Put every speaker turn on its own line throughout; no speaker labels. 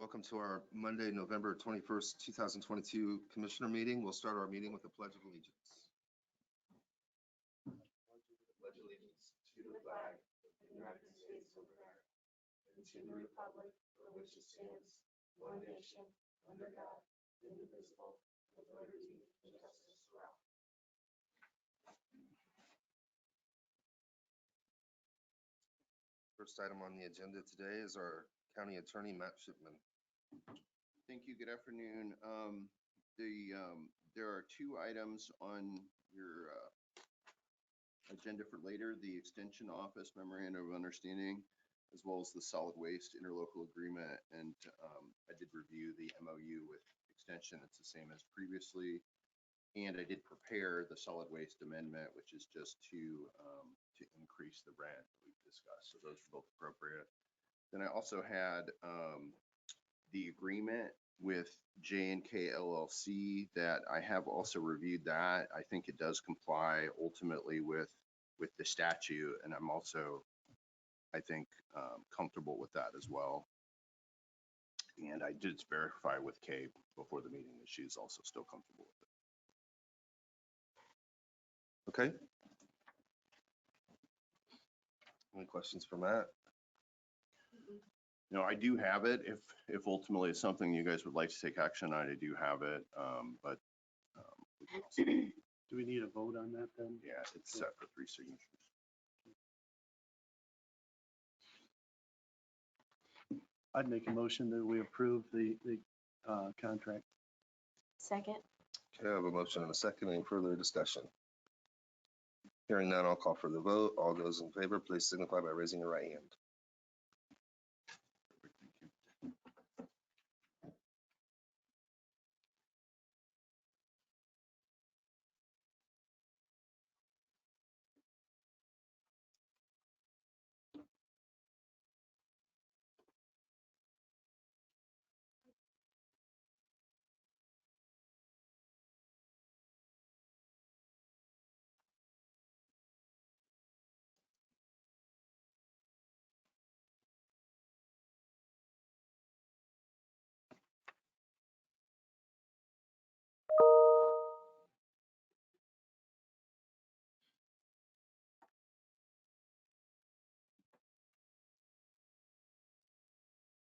Welcome to our Monday, November 21st, 2022 Commissioner meeting. We'll start our meeting with the Pledge of Allegiance. Pledge allegiance to the flag of the United States of America and to the republic for which it stands, one nation, under God, indivisible, with liberty and justice for all. First item on the agenda today is our County Attorney, Matt Shipman.
Thank you. Good afternoon. There are two items on your agenda for later: the Extension Office Memorandum of Understanding, as well as the Solid Waste Interlocal Agreement. And I did review the MOU with Extension. It's the same as previously. And I did prepare the Solid Waste Amendment, which is just to increase the rent that we've discussed. So those are both appropriate. Then I also had the agreement with J&K LLC that I have also reviewed that. I think it does comply ultimately with the statute, and I'm also, I think, comfortable with that as well. And I did verify with Kay before the meeting that she's also still comfortable with it.
Okay. Any questions for Matt?
No, I do have it. If ultimately it's something you guys would like to take action on, I do have it.
Do we need a vote on that then?
Yeah, it's set for 3 signatures.
I'd make a motion that we approve the contract.
Second.
Okay, I have a motion and a second. Any further discussion? Hearing none, I'll call for the vote. All those in favor, please signify by raising your right hand.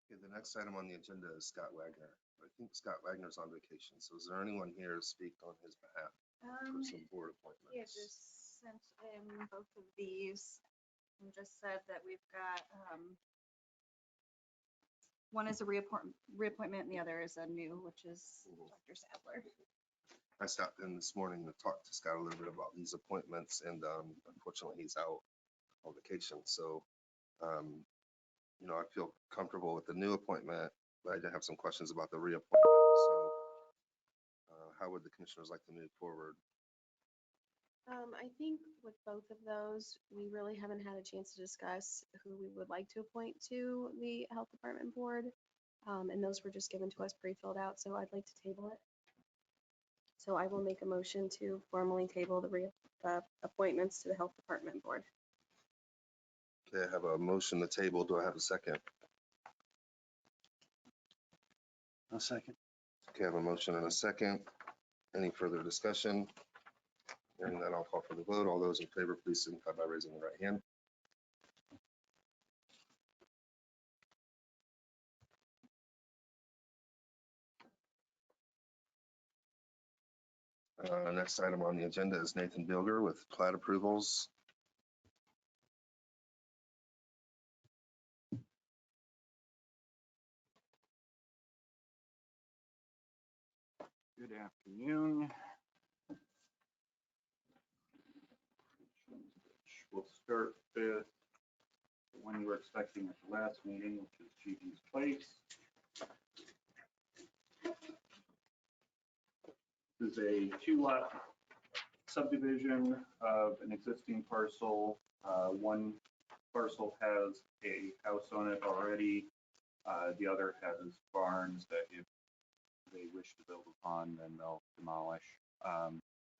Okay, the next item on the agenda is Scott Wagner. I think Scott Wagner's on vacation. So is there anyone here to speak on his behalf for some board appointments?
Yeah, just sent in both of these and just said that we've got, one is a reappointment and the other is a new, which is Dr. Sadler.
I stopped in this morning to talk to Scott a little bit about these appointments, and unfortunately he's out on vacation. So, you know, I feel comfortable with the new appointment, but I did have some questions about the reappointment. So how would the commissioners like to move forward?
I think with both of those, we really haven't had a chance to discuss who we would like to appoint to the health department board. And those were just given to us pre-filled out, so I'd like to table it. So I will make a motion to formally table the appointments to the health department board.
Okay, I have a motion to table. Do I have a second?
A second.
Okay, I have a motion and a second. Any further discussion? Hearing that, I'll call for the vote. All those in favor, please signify by raising the right hand. Next item on the agenda is Nathan Bilger with Plat approvals.
Good afternoon. We'll start with the one you were expecting at the last meeting, which is Gigi's Place. This is a 2-lot subdivision of an existing parcel. One parcel has a house on it already. The other has barns that if they wish to build upon, then they'll demolish.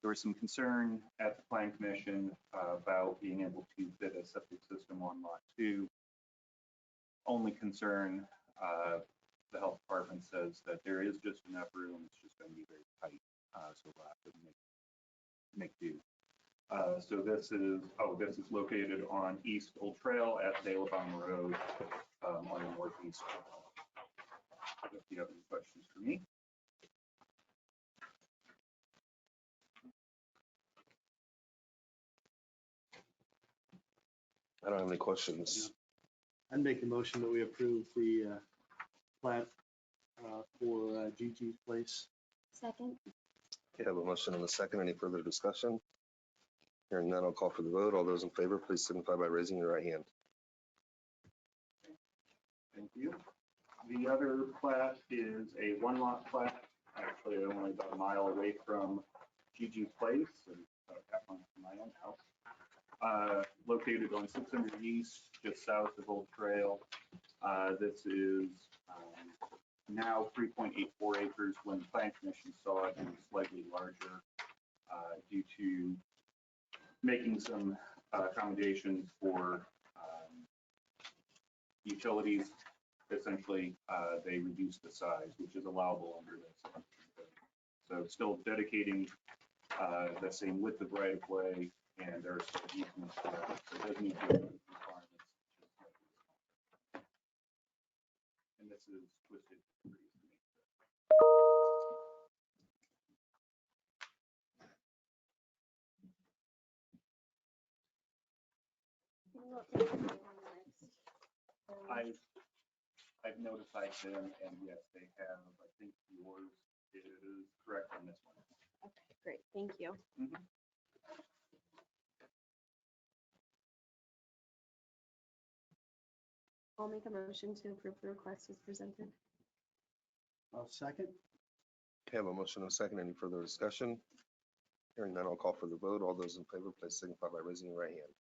There was some concern at the Plan Commission about being able to fit a septic system on lot 2. Only concern the health department says that there is just enough room, it's just going to be very tight. So we'll have to make do. So this is located on East Old Trail at Dale Road on the northeast. If you have any questions for me.
I don't have any questions.
I'd make a motion that we approve the plat for Gigi's Place.
Second.
Okay, I have a motion and a second. Any further discussion? Hearing none, I'll call for the vote. All those in favor, please signify by raising your right hand.
Thank you. The other plat is a one-lot plat, actually only about a mile away from Gigi's Place, and about half mile from my own house. Located on 600 East, just south of Old Trail. This is now 3.84 acres. When the Plan Commission saw it, it was slightly larger due to making some accommodations for utilities. Essentially, they reduced the size, which is allowable under this. So still dedicating the same width of right of way, and there are still easements for that. So it does meet the requirements. And this is twisted. I've notified them, and yes, they have. I think yours is correct on this one.
Okay, great. Thank you. I'll make a motion to approve the request as presented.
I'll second.
Okay, I have a motion and a second. Any further discussion? Hearing none, I'll call for the vote. All those in favor, please signify by raising your right hand.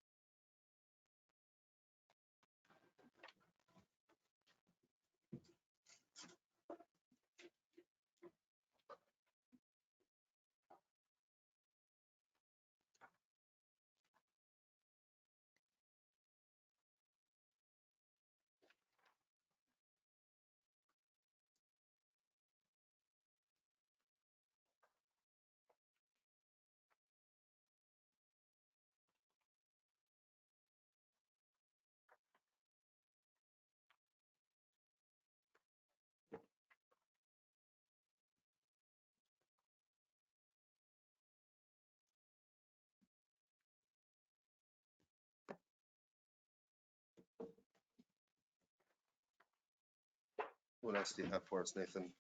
What else do you have for us, Nathan?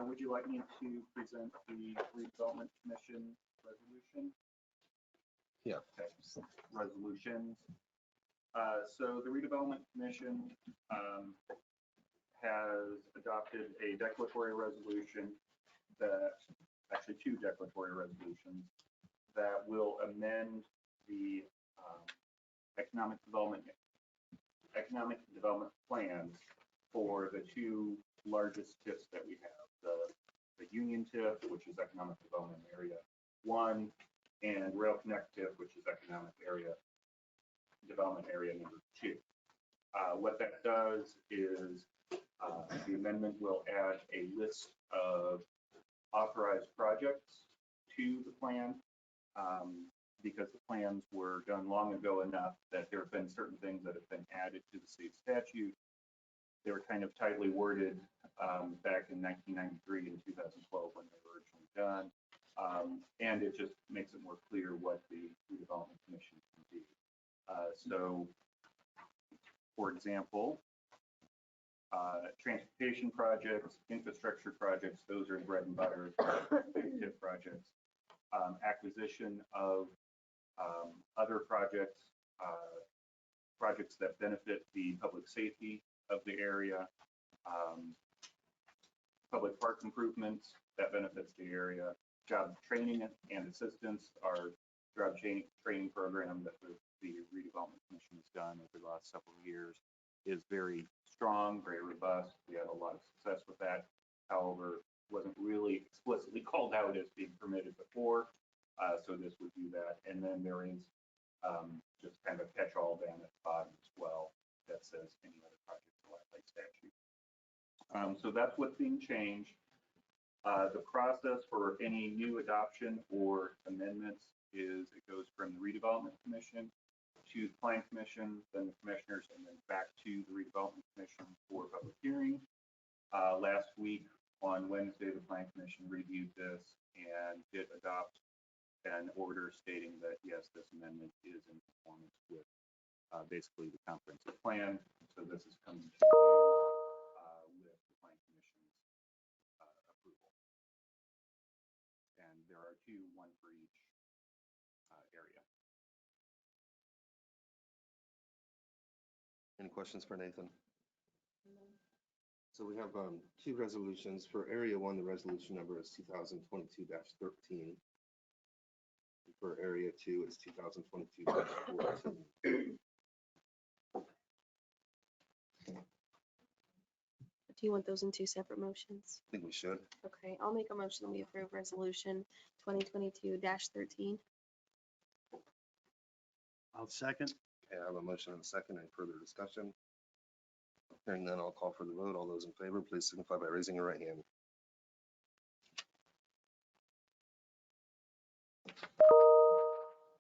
Would you like me to present the redevelopment commission resolution?
Yeah.
Okay. Resolutions. So the redevelopment commission has adopted a declaratory resolution that, actually two declaratory resolutions that will amend the economic development plans for the two largest TIFs that we have, the Union TIF, which is Economic Development Area 1, and Rail Connect TIF, which is Economic Development Area number 2. What that does is the amendment will add a list of authorized projects to the plan because the plans were done long ago enough that there have been certain things that have been added to the state statute. They were kind of tightly worded back in 1993 and 2012 when they were originally done. And it just makes it more clear what the redevelopment commission can do. So, for example, transportation projects, infrastructure projects, those are bread and butter, big TIF projects. Acquisition of other projects, projects that benefit the public safety of the area, public park improvements that benefits the area, job training and assistance, our job training program that the redevelopment commission has done over the last several years is very strong, very robust. We had a lot of success with that. However, wasn't really explicitly called out as being permitted before. So this would do that. And then there is just kind of a catch-all down at the bottom as well that says any other projects allowed by statute. So that's what's being changed. The process for any new adoption or amendments is it goes from the redevelopment commission to the plan commission, then the commissioners, and then back to the redevelopment commission for public hearing. Last week on Wednesday, the plan commission reviewed this and did adopt an order stating that yes, this amendment is in conformance with basically the comprehensive plan. So this is coming to you with the plan commission's approval. And there are two, one for each area.
Any questions for Nathan? So we have two resolutions. For Area 1, the resolution number is 2022-13. For Area 2, it's 2022-14.
Do you want those in two separate motions?
I think we should.
Okay, I'll make a motion that we approve resolution 2022-13.
I'll second.
Okay, I have a motion and a second. Any further discussion? Hearing none, I'll call for the vote. All those in favor, please signify by raising your right hand.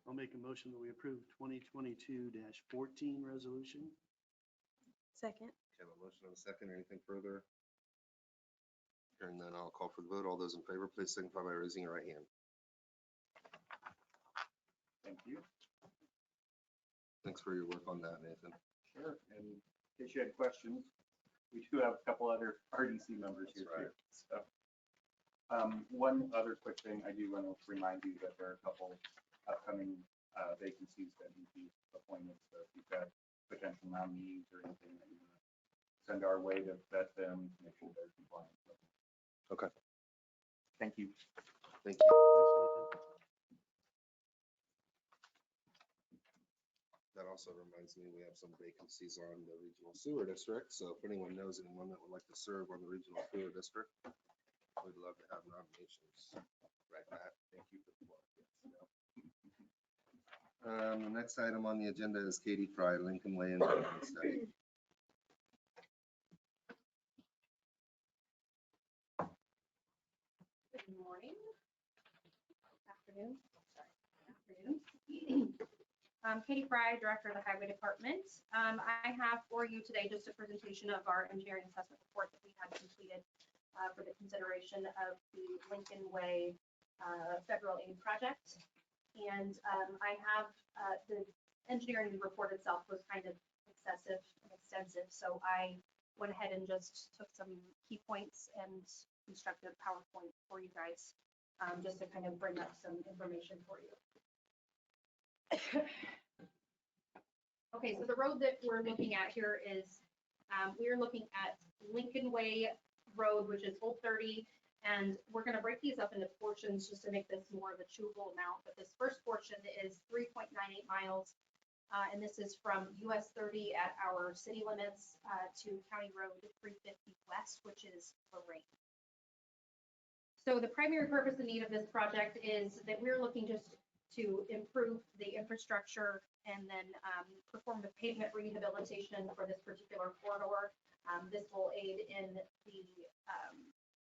I'll make a motion that we approve 2022-14 resolution.
Second.
Okay, I have a motion and a second. Anything further? Hearing none, I'll call for the vote. All those in favor, please signify by raising your right hand.
Thank you.
Thanks for your work on that, Nathan.
Sure. And in case you had questions, we do have a couple other RDC members here too. So, one other quick thing, I do want to remind you that there are a couple upcoming vacancies that need to be appointed. So if you've got potential nominees or anything that you want to send our way to vet them, make sure they're compliant.
Okay.
Thank you.
Thank you. That also reminds me, we have some vacancies on the regional sewer district. So if anyone knows anyone that would like to serve on the regional sewer district, we'd love to have nominations. Right, Matt? Thank you for the work. The next item on the agenda is Katy Fry, Lincolnway engineering study.
Good morning. Afternoon. Sorry. Afternoon. Katy Fry, Director of the Highway Department. I have for you today just a presentation of our engineering assessment report that we had completed for the consideration of the Lincolnway federal aid project. And I have the engineering report itself was kind of excessive and extensive, so I went ahead and just took some key points and constructed a PowerPoint for you guys, just to kind of bring up some information for you. Okay, so the road that we're looking at here is, we're looking at Lincolnway Road, which is Old 30, and we're gonna break these up into portions just to make this more of a chewable amount. But this first portion is 3.98 miles, and this is from US 30 at our city limits to County Road 350 West, which is Lorraine. So the primary purpose and need of this project is that we're looking just to improve the infrastructure and then perform the pavement rehabilitation for this particular corridor. This will aid in the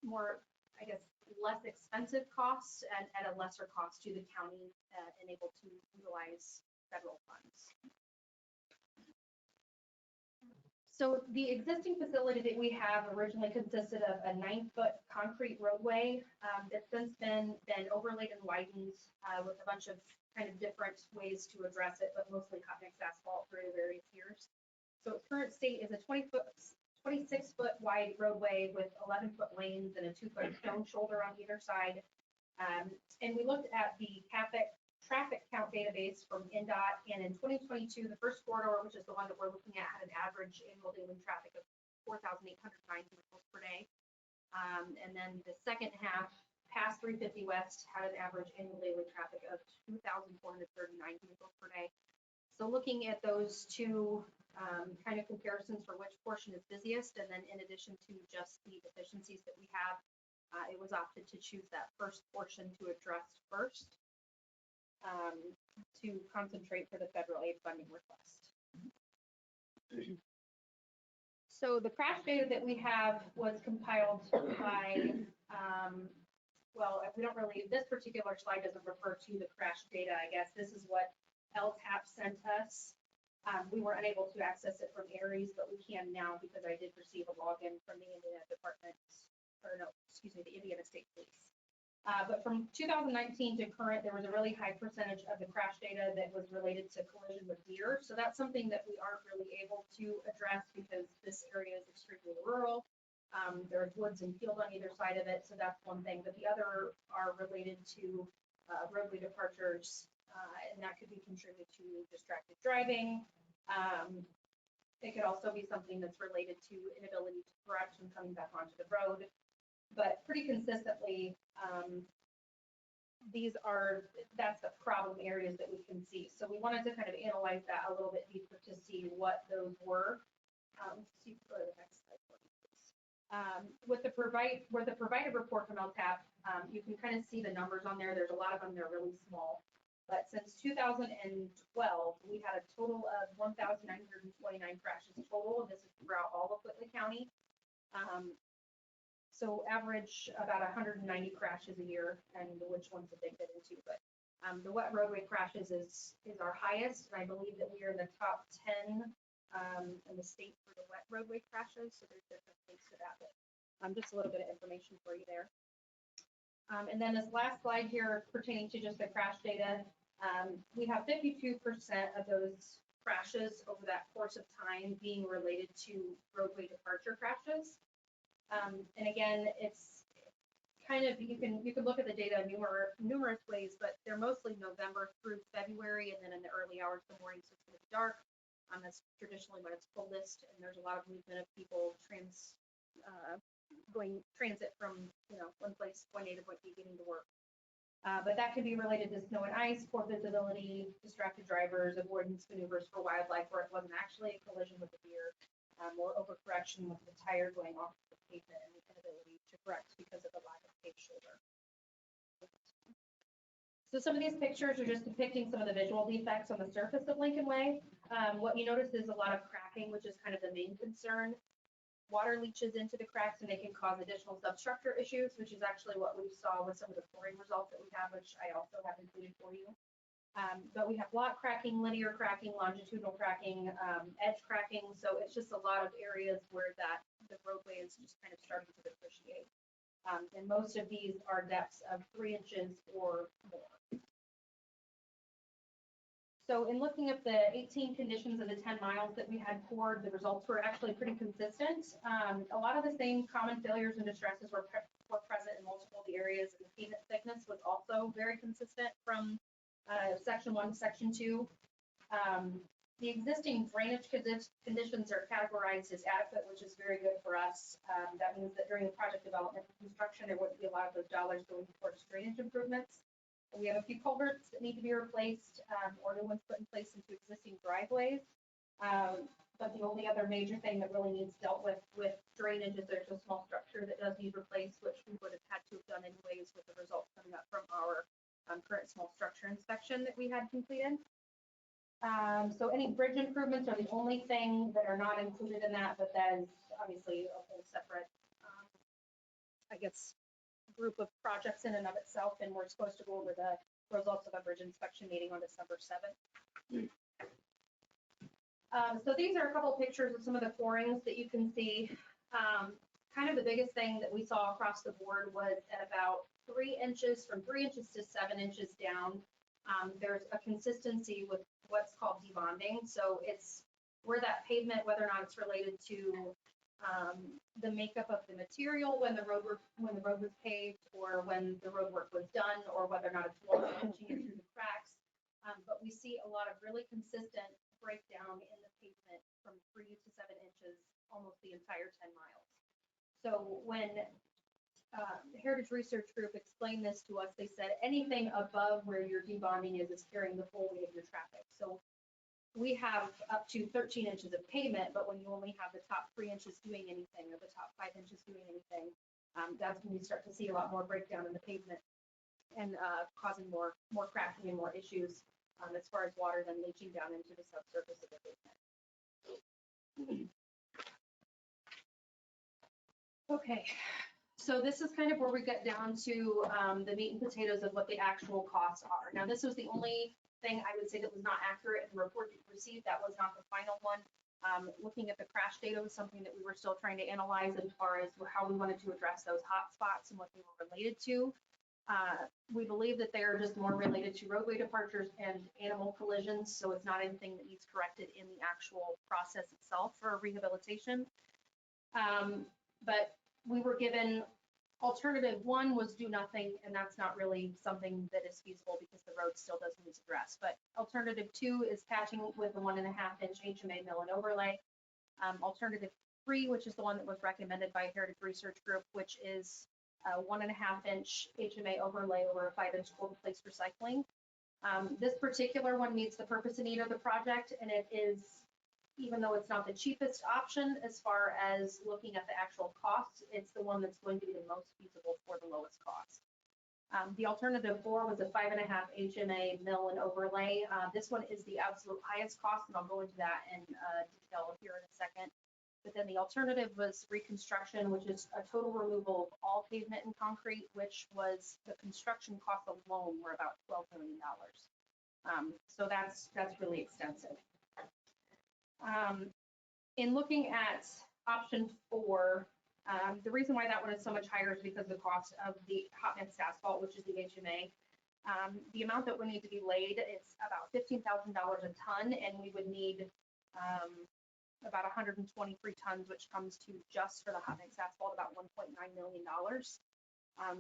more, I guess, less expensive costs and at a lesser cost to the county and able to utilize federal funds. So the existing facility that we have originally consisted of a 9-foot concrete roadway that's since been overlaid and widened with a bunch of kind of different ways to address it, but mostly hot mix asphalt through various years. So its current state is a 26-foot wide roadway with 11-foot lanes and a 2-foot stone shoulder on either side. And we looked at the traffic count database from NDOT, and in 2022, the first corridor, which is the one that we're looking at, had an average annual daily traffic of 4,809 vehicles per day. And then the second half, past 350 West, had an average annual daily traffic of 2,439 vehicles per day. So looking at those two kind of comparisons for which portion is busiest, and then in addition to just the deficiencies that we have, it was opted to choose that first portion to address first. To concentrate for the federal aid funding request. So the crash data that we have was compiled by, well, we don't really, this particular slide doesn't refer to the crash data, I guess. This is what LTAP sent us. We were unable to access it from Aries, but we can now because I did receive a login from the Indiana Department, or no, excuse me, the Indiana State Police. But from 2019 to current, there was a really high percentage of the crash data that was related to collision with deer. So that's something that we aren't really able to address because this area is extremely rural. There's woods and field on either side of it, so that's one thing. But the other are related to roadway departures, and that could be contributed to distracted driving. It could also be something that's related to inability to correct and coming back onto the road. But pretty consistently, that's the problem areas that we can see. So we wanted to kind of analyze that a little bit deeper to see what those were. See, go to the next slide, please. With the provided report from LTAP, you can kind of see the numbers on there. There's a lot of them, they're really small. But since 2012, we had a total of 1,929 crashes total. This is throughout all of Whitley County. So average about 190 crashes a year, and which ones did they get into? But the wet roadway crashes is our highest, and I believe that we are in the top 10 in the state for the wet roadway crashes. So there's different things to that, but just a little bit of information for you there. And then this last slide here pertaining to just the crash data, we have 52% of those crashes over that course of time being related to roadway departure crashes. And again, it's kind of, you can look at the data numerous ways, but they're mostly November through February, and then in the early hours of the morning, so it's going to be dark. That's traditionally when it's coldest, and there's a lot of movement of people going transit from, one place, point A to point B, getting to work. But that could be related to snow and ice, poor visibility, distracted drivers, avoidance maneuvers for wildlife where it wasn't actually a collision with a deer, or overcorrection with the tire going off the pavement and the inability to correct because of the lack of paved shoulder. So some of these pictures are just depicting some of the visual defects on the surface of Lincolnway. What you notice is a lot of cracking, which is kind of the main concern. Water leaches into the cracks and they can cause additional substructure issues, which is actually what we saw with some of the pouring results that we have, which I also have included for you. But we have block cracking, linear cracking, longitudinal cracking, edge cracking. So it's just a lot of areas where the roadway is just kind of starting to depreciate. And most of these are depths of 3 inches or more. So in looking at the 18 conditions of the 10 miles that we had poured, the results were actually pretty consistent. A lot of the same common failures and distresses were present in multiple of the areas, and the pavement thickness was also very consistent from section 1 to section 2. The existing drainage conditions are categorized as adequate, which is very good for us. That means that during the project development and construction, there wouldn't be a lot of those dollars going towards drainage improvements. We have a few culverts that need to be replaced, or new ones put in place into existing driveways. But the only other major thing that really needs dealt with drainage is there's a small structure that does need replaced, which we would have had to have done anyways with the results coming up from our current small structure inspection that we had completed. So any bridge improvements are the only thing that are not included in that, but that is obviously a whole separate, I guess, group of projects in and of itself, and we're supposed to go over the results of a bridge inspection meeting on December 7th. So these are a couple of pictures of some of the pourings that you can see. Kind of the biggest thing that we saw across the board was at about 3 inches, from 3 inches to 7 inches down. There's a consistency with what's called debonding. So it's where that pavement, whether or not it's related to the makeup of the material when the road was paved, or when the road work was done, or whether or not it's water inching into the cracks. But we see a lot of really consistent breakdown in the pavement from 3 to 7 inches almost the entire 10 miles. So when the Heritage Research Group explained this to us, they said anything above where your debonding is carrying the full weight of your traffic. So we have up to 13 inches of pavement, but when you only have the top 3 inches doing anything, or the top 5 inches doing anything, that's when you start to see a lot more breakdown in the pavement and causing more cracking and more issues as far as water then leaching down into the subsurface of the pavement. Okay, so this is kind of where we get down to the meat and potatoes of what the actual costs are. Now, this was the only thing I would say that was not accurate in the report that you received. That was not the final one. Looking at the crash data was something that we were still trying to analyze as far as how we wanted to address those hot spots and what they were related to. We believe that they are just more related to roadway departures and animal collisions, so it's not anything that needs corrected in the actual process itself for rehabilitation. But we were given alternative one was do nothing, and that's not really something that is feasible because the road still does need address. But alternative two is patching with the 1.5 inch HMA mill and overlay. Alternative three, which is the one that was recommended by Heritage Research Group, which is 1.5 inch HMA overlay over a 5 inch cold place recycling. This particular one meets the purpose and need of the project, and it is, even though it's not the cheapest option as far as looking at the actual costs, it's the one that's going to be the most feasible for the lowest cost. The alternative four was a 5.5 HMA mill and overlay. This one is the absolute highest cost, and I'll go into that in detail here in a second. But then the alternative was reconstruction, which is a total removal of all pavement and concrete, which was the construction costs alone were about $12 million. So that's really extensive. In looking at option four, the reason why that one is so much higher is because of the cost of the hot mix asphalt, which is the HMA. The amount that would need to be laid is about $15,000 a ton, and we would need about 123 tons, which comes to just for the hot mix asphalt about $1.9 million.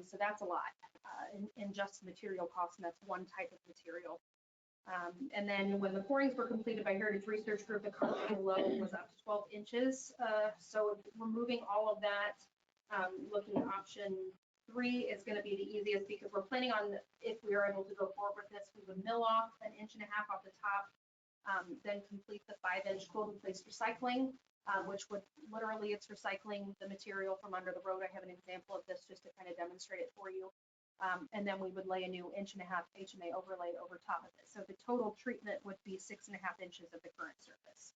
So that's a lot in just material costs, and that's one type of material. And then when the borings were completed by Heritage Research Group, the concrete load was up to 12 inches. So removing all of that, looking at option three is going to be the easiest because we're planning on, if we are able to go forward with this, we would mill off 1.5 inches off the top, then complete the 5 inch cold in place recycling, which would literally, it's recycling the material from under the road. I have an example of this just to kind of demonstrate it for you. And then we would lay a new 1.5 inch HMA overlay over top of it. So the total treatment would be 6.5 inches of the current surface.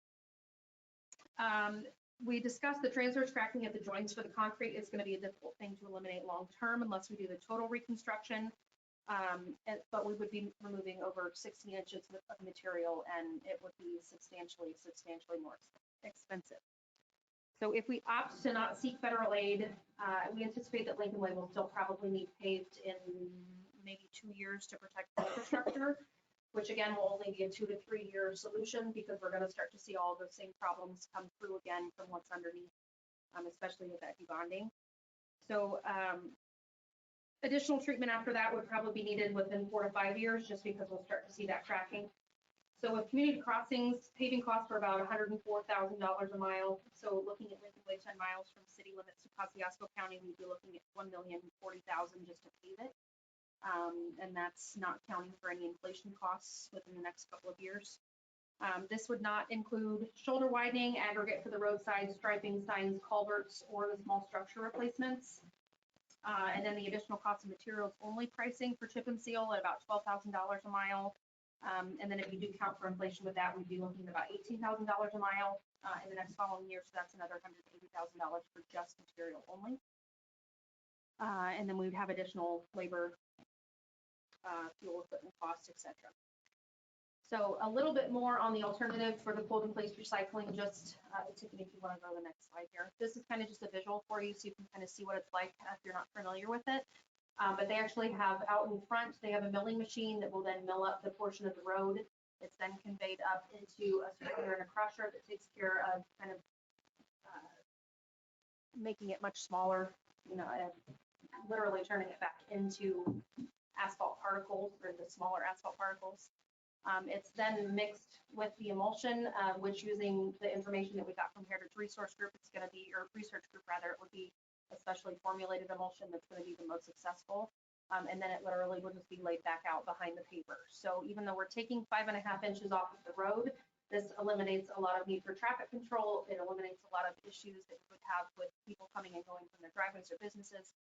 We discussed the transverse cracking at the joints for the concrete is going to be a difficult thing to eliminate long term unless we do the total reconstruction. But we would be removing over 60 inches of material, and it would be substantially more expensive. So if we opt to not seek federal aid, we anticipate that Lincolnway will still probably need paved in maybe 2 years to protect the infrastructure, which again will only be a 2 to 3 year solution because we're going to start to see all those same problems come through again from what's underneath, especially with that debonding. So additional treatment after that would probably be needed within 4 to 5 years just because we'll start to see that cracking. So with community crossings, paving costs were about $104,000 a mile. So looking at Lincolnway 10 miles from city limits to Kosciuszko County, we'd be looking at $1,040,000 just to pave it. And that's not counting for any inflation costs within the next couple of years. This would not include shoulder widening, aggregate for the roadside, striping, signs, culverts, or the small structure replacements. And then the additional cost of materials only pricing for chip and seal at about $12,000 a mile. And then if you do count for inflation with that, we'd be looking at about $18,000 a mile in the next following year. So that's another $180,000 for just material only. And then we would have additional labor, fuel, equipment costs, etc. So a little bit more on the alternative for the cold in place recycling. Just Tiffany, if you want to go to the next slide here. This is kind of just a visual for you so you can kind of see what it's like if you're not familiar with it. But they actually have out in front, they have a milling machine that will then mill up the portion of the road. It's then conveyed up into a straightener and a crusher that takes care of kind of making it much smaller, you know, and literally turning it back into asphalt particles or the smaller asphalt particles. It's then mixed with the emulsion, which using the information that we got from Heritage Resource Group, it's going to be, or Research Group rather, it would be a specially formulated emulsion that's going to be the most successful. And then it literally will just be laid back out behind the paper. So even though we're taking 5.5 inches off of the road, this eliminates a lot of need for traffic control. It eliminates a lot of issues that we would have with people coming and going from their driveways or businesses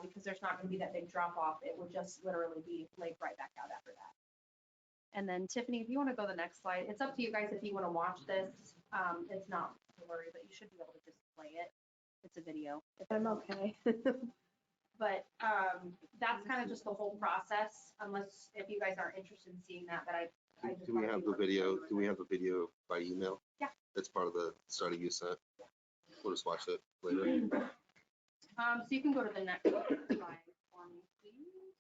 because there's not going to be that big drop off. It would just literally be laid right back out after that. And then Tiffany, if you want to go to the next slide, it's up to you guys if you want to watch this. It's not to worry, but you should be able to just play it. it's a video.
I'm okay.
But that's kind of just the whole process, unless if you guys aren't interested in seeing that, but I just
Do we
wanna
have
be
the
able to show
video?
you
Do we have the video by email?
Yeah.
That's part of the study you sent. We'll just watch it later.
So you can go to the next slide for me, please.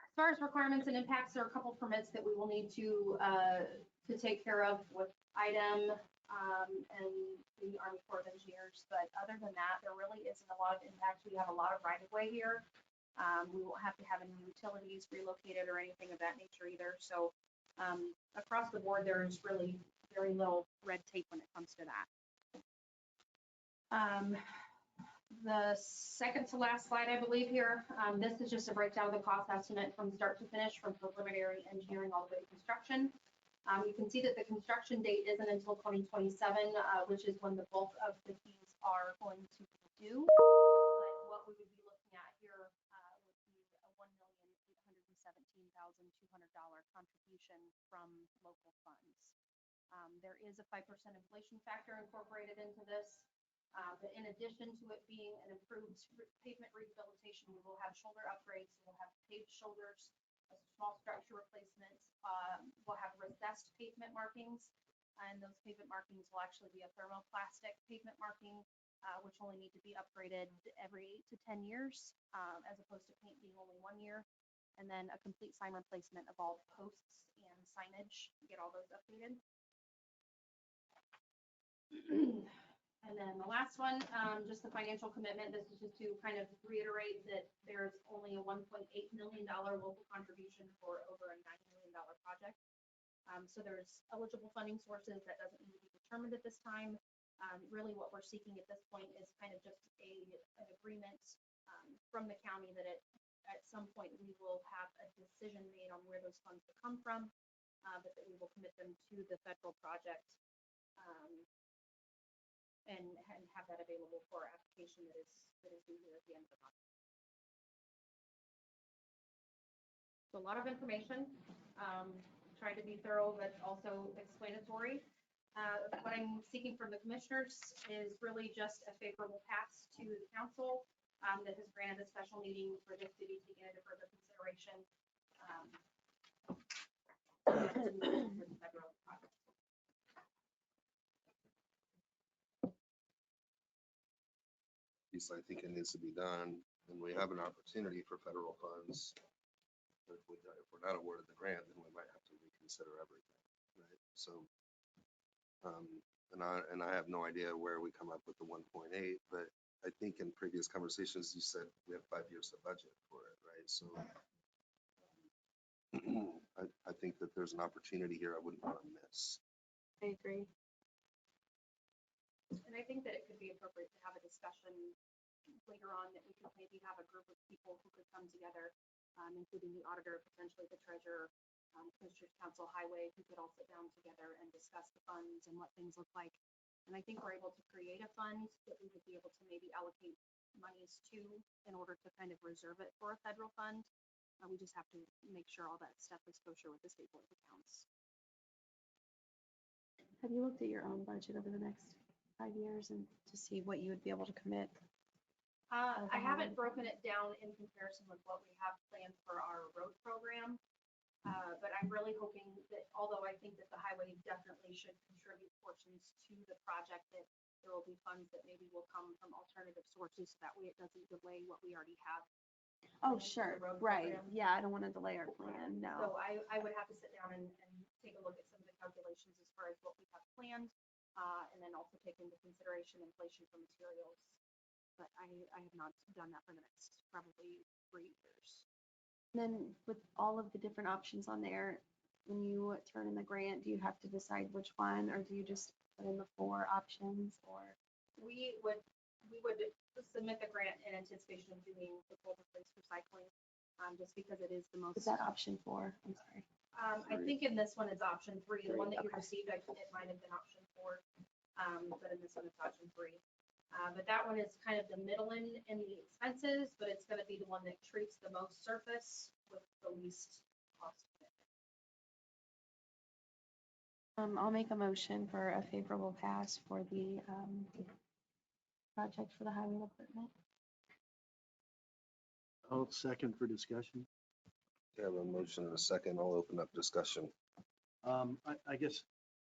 As far as requirements and impacts, there are a couple permits that we will need to take care of with ITEM and the Army Corps of Engineers. But other than that, there really isn't a lot of impact. We have a lot of right of way here. We won't have to have any utilities relocated or anything of that nature either. So across the board, there's really very little red tape when it comes to that. The second to last slide, I believe here, this is just a breakdown of the cost estimate from start to finish, from preliminary engineering all the way to construction. You can see that the construction date isn't until 2027, which is when the bulk of the fees are going to be due. But what we would be looking at here would be a $1,817,200 contribution from local funds. There is a 5% inflation factor incorporated into this. But in addition to it being an improved pavement rehabilitation, we will have shoulder upgrades, we'll have paved shoulders, a small structure replacements, we'll have recessed pavement markings, and those pavement markings will actually be a thermoplastic pavement marking, which only need to be upgraded every 8 to 10 years, as opposed to paint being only 1 year. And then a complete sign replacement of all posts and signage, get all those updated. And then the last one, just the financial commitment. This is just to kind of reiterate that there's only a $1.8 million local contribution for over a $9 million project. So there's eligible funding sources that doesn't need to be determined at this time. Really what we're seeking at this point is kind of just an agreement from the county that at some point we will have a decision made on where those funds will come from, but that we will commit them to the federal project. And have that available for our application that is due here at the end of the month. So a lot of information, trying to be thorough but also explanatory. What I'm seeking from the commissioners is really just a favorable pass to the council that has granted a special meeting for this to be taken into further consideration. With the federal project.
I think it needs to be done, and we have an opportunity for federal funds. But if we're not awarded the grant, then we might have to reconsider everything, right? So, and I have no idea where we come up with the 1.8, but I think in previous conversations, you said we have 5 years to budget for it, right? So I think that there's an opportunity here I wouldn't want to miss.
I agree.
And I think that it could be appropriate to have a discussion later on that we could maybe have a group of people who could come together, including the auditor, potentially the treasurer, Commissioners Council, Highway, who could all sit down together and discuss the funds and what things look like. And I think we're able to create a fund that we would be able to maybe allocate monies to in order to kind of reserve it for a federal fund. We just have to make sure all that stuff is kosher with the state board of accounts.
Have you looked at your own budget over the next 5 years and to see what you would be able to commit?
I haven't broken it down in comparison with what we have planned for our road program. But I'm really hoping that, although I think that the highway definitely should contribute portions to the project, that there will be funds that maybe will come from alternative sources, so that way it doesn't delay what we already have.
Oh,
planned for
sure,
the road
right.
program.
Yeah, I don't want to delay our plan,
So
no.
I would have to sit down and take a look at some of the calculations as far as what we have planned, and then also take into consideration inflation for materials. But I have not done that for the next probably 3 years.
And then with all of the different options on there, when you turn in the grant, do you have to decide which one, or do you just put in the 4 options, or?
We would submit the grant in anticipation of doing the cold replace recycling, just because it is the most.
Is that option 4? I'm sorry.
I think in this one it's option 3. The one that you
Okay.
received, it might have been option 4, but in this one it's option 3. But that one is kind of the middle in the expenses, but it's going to be the one that treats the most surface with the least cost.
I'll make a motion for a favorable pass for the project for the highway department.
I'll second for discussion.
We have a motion and a second. I'll open up discussion.
I guess,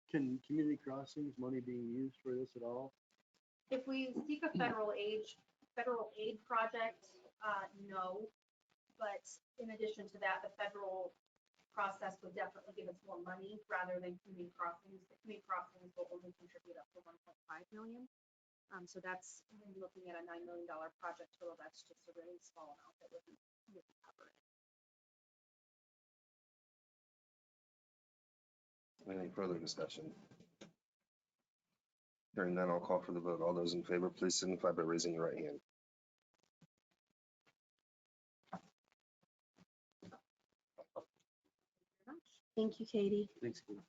can community crossings money being used for this at all?
If we seek a federal aid project, no. But in addition to that, the federal process would definitely give us more money rather than community crossings. The community crossings will only contribute up to 1.5 million. So that's, when you're looking at a $9 million project total, that's just a really small amount that would cover it.
Any further discussion? Hearing none, I'll call for the vote. All those in favor, please signify by raising your right hand.
Thank you, Katie.
Thanks, Katie.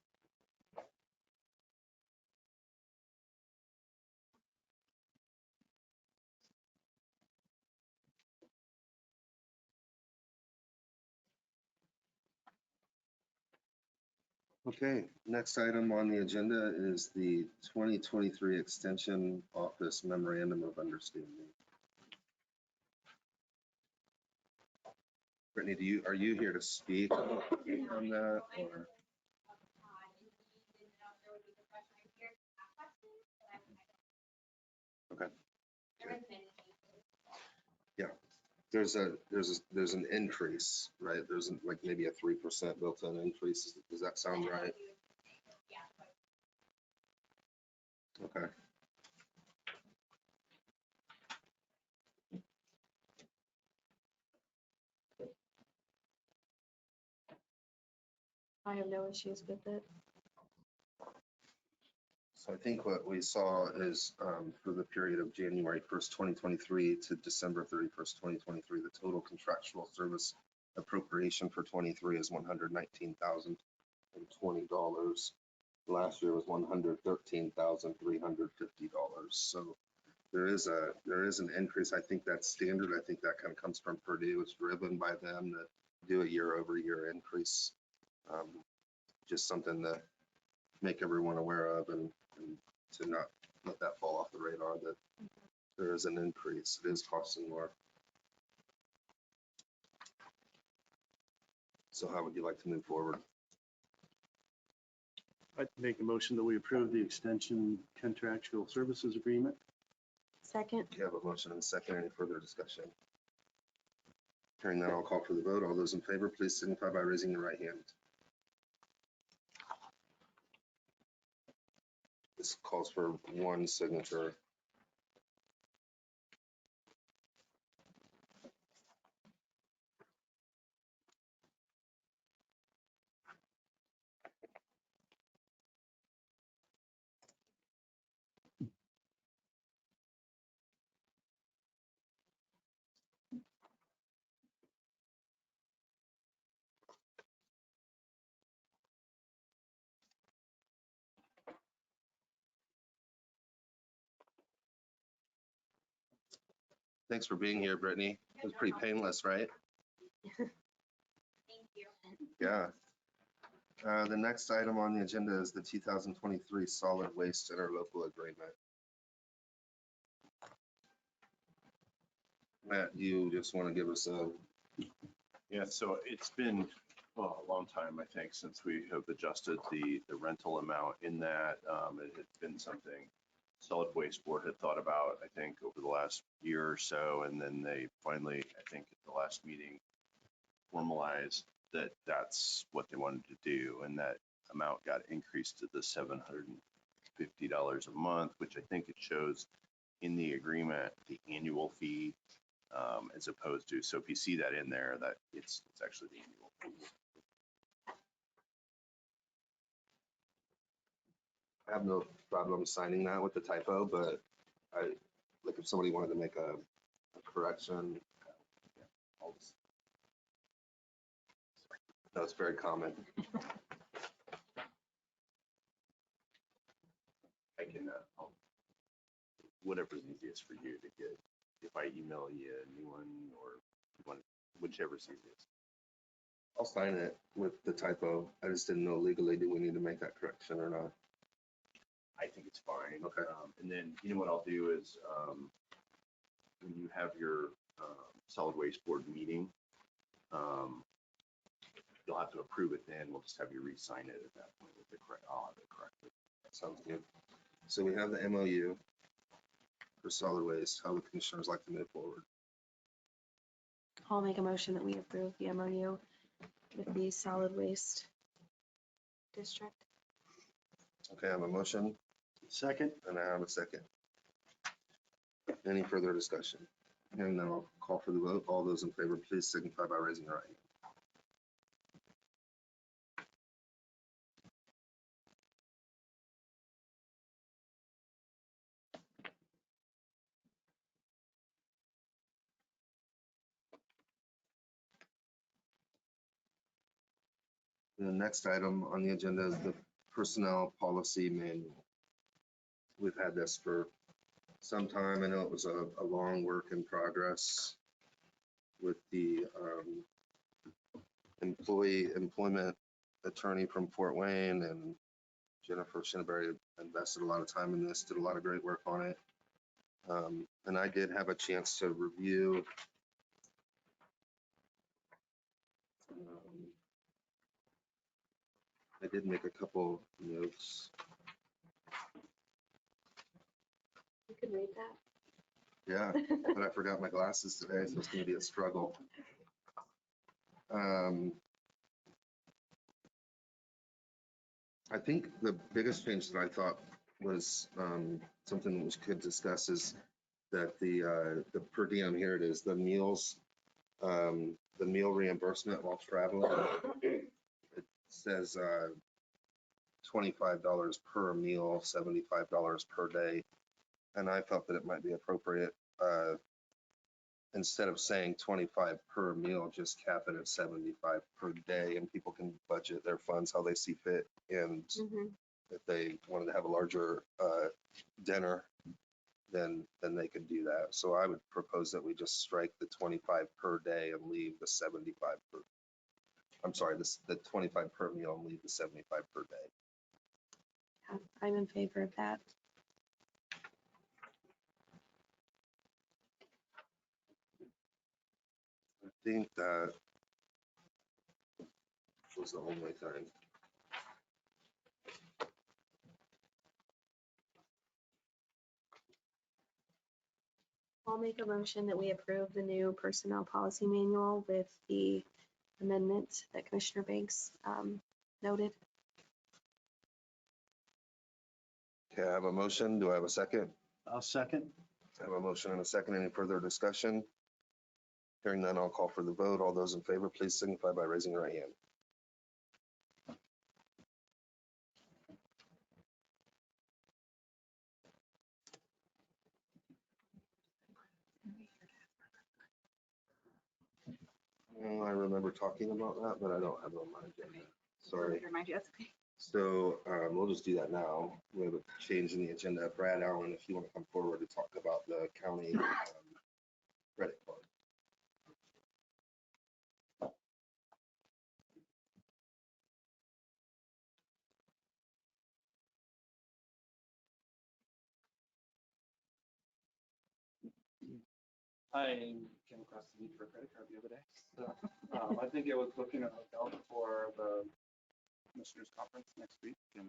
Okay, next item on the agenda is the 2023 Extension Office Memorandum of Understanding. Brittany, are you here to speak on that? Or? Okay. Yeah, there's an increase, right? There's like maybe a 3% built-in increase. Does that sound right? Okay.
I have no issues with it.
So I think what we saw is for the period of January 1st, 2023 to December 31st, 2023, the total contractual service appropriation for 23 is $119,020. Last year was $113,350. So there is an increase. I think that's standard. I think that kind of comes from Purdue. It's driven by them to do a year-over-year increase. Just something to make everyone aware of and to not let that fall off the radar that there is an increase. It is costing more. So how would you like to move forward?
I'd make a motion that we approve the extension contractual services agreement.
Second.
You have a motion and a second. Any further discussion? Hearing that, I'll call for the vote. All those in favor, please signify by raising your right hand. This calls for one signature. Thanks for being here, Brittany. It was pretty painless, right?
Thank you.
Yeah. The next item on the agenda is the 2023 Solid Waste Interlocal Agreement. Matt, you just want to give us a,
Yeah, so it's been a long time, I think, since we have adjusted the rental amount in that. It had been something Solid Waste Board had thought about, I think, over the last year or so. And then they finally, I think at the last meeting, formalized that that's what they wanted to do. And that amount got increased to the $750 a month, which I think it shows in the agreement, the annual fee. As opposed to, so if you see that in there, that it's actually the annual fee.
I have no problem signing that with the typo, but like if somebody wanted to make a correction. No, it's very common.
I can, whatever's easiest for you to get. If I email you a new one or you want, whichever's easiest.
I'll sign it with the typo. I just didn't know legally, do we need to make that correction or not?
I think it's fine.
Okay.
And then, you know what I'll do is, when you have your solid waste board meeting, you'll have to approve it then. We'll just have you re-sign it at that point with the correct, I'll have it corrected.
That sounds good. So we have the MOU for solid waste. How would commissioners like to move forward?
I'll make a motion that we approve the MOU with the solid waste district.
Okay, I have a motion
Second?
and I have a second. Any further discussion? Hearing none, I'll call for the vote. All those in favor, please signify by raising your right hand. The next item on the agenda is the personnel policy manual. We've had this for some time. I know it was a long work in progress with the employment attorney from Fort Wayne, and Jennifer Shinneberry invested a lot of time in this, did a lot of great work on it. And I did have a chance to review I did make a couple notes.
You can read that.
Yeah, but I forgot my glasses today, so it's gonna be a struggle. I think the biggest change that I thought was something that we could discuss is that the per diem, here it is, the meals, the meal reimbursement while traveling. It says $25 per meal, $75 per day. And I felt that it might be appropriate, instead of saying 25 per meal, just cap it at 75 per day, and people can budget their funds how they see fit. And if they wanted to have a larger dinner, then they could do that. So I would propose that we just strike the 25 per day and leave the 75 per, I'm sorry, the 25 per meal and leave the 75 per day.
I'm in favor of that.
I think that was the only thing.
I'll make a motion that we approve the new personnel policy manual with the amendment that Commissioner Banks noted.
Okay, I have a motion. Do I have a second?
I'll second.
I have a motion and a second. Any further discussion? Hearing none, I'll call for the vote. All those in favor, please signify by raising your right hand. I remember talking about that, but I don't have it on my agenda. Sorry.
Remind you, that's okay.
So we'll just do that now. We have a change in the agenda. Brad Allen, if you want to come forward to talk about the county credit card.
I came across the need for a credit card the other day. So I think it was looking at hotel for the commissioners conference next week and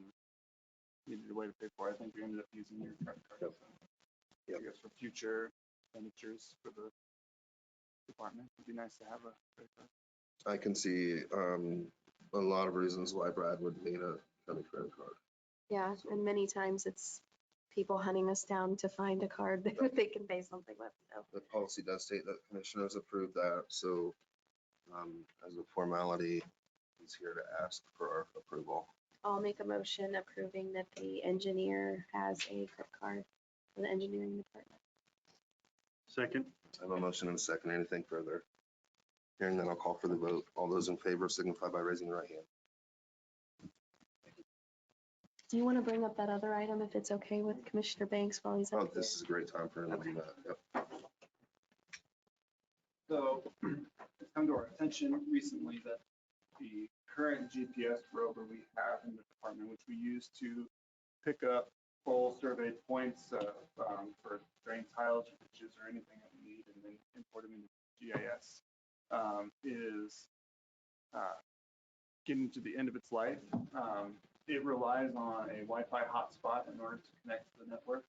needed a way to pay for it. I think we ended up using your credit card.
Yep.
So
Yep.
I guess for future expenditures for the department, it'd be nice to have a credit card.
I can see a lot of reasons why Brad would need a county credit card.
Yeah, and many times it's people hunting us down to find a card that they can pay something with. So
The policy does state that commissioners approve that, so as a formality, he's here to ask for our approval.
I'll make a motion approving that the engineer has a credit card for the engineering department.
Second?
I have a motion and a second. Anything further? Hearing none, I'll call for the vote. All those in favor signify by raising your right hand.
Do you want to bring up that other item if it's okay with Commissioner Banks while he's
Oh,
up here?
this is a great time for him to do that. Yep.
So it's come to our attention recently that the current GPS rover we have in the department, which we use to pick up full surveyed points for drain tiles, ditches, or anything that we need, and then import them into GIS, is getting to the end of its life. It relies on a Wi-Fi hotspot in order to connect to the network.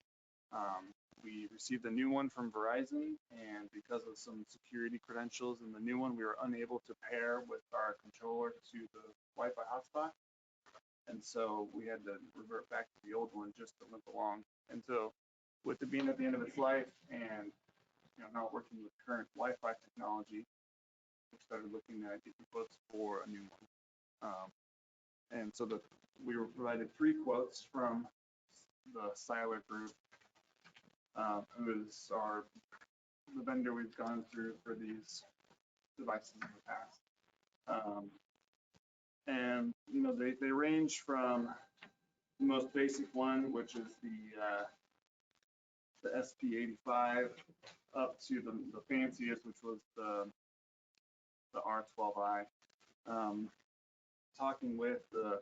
We received a new one from Verizon, and because of some security credentials in the new one, we were unable to pair with our controller to the Wi-Fi hotspot. And so we had to revert back to the old one just to limp along. And so with it being at the end of its life and not working with current Wi-Fi technology, we started looking at getting quotes for a new one. And so we were provided 3 quotes from the Seiler Group, who is the vendor we've gone through for these devices in the past. And they range from the most basic one, which is the SP85, up to the fanciest, which was the R12i. Talking with the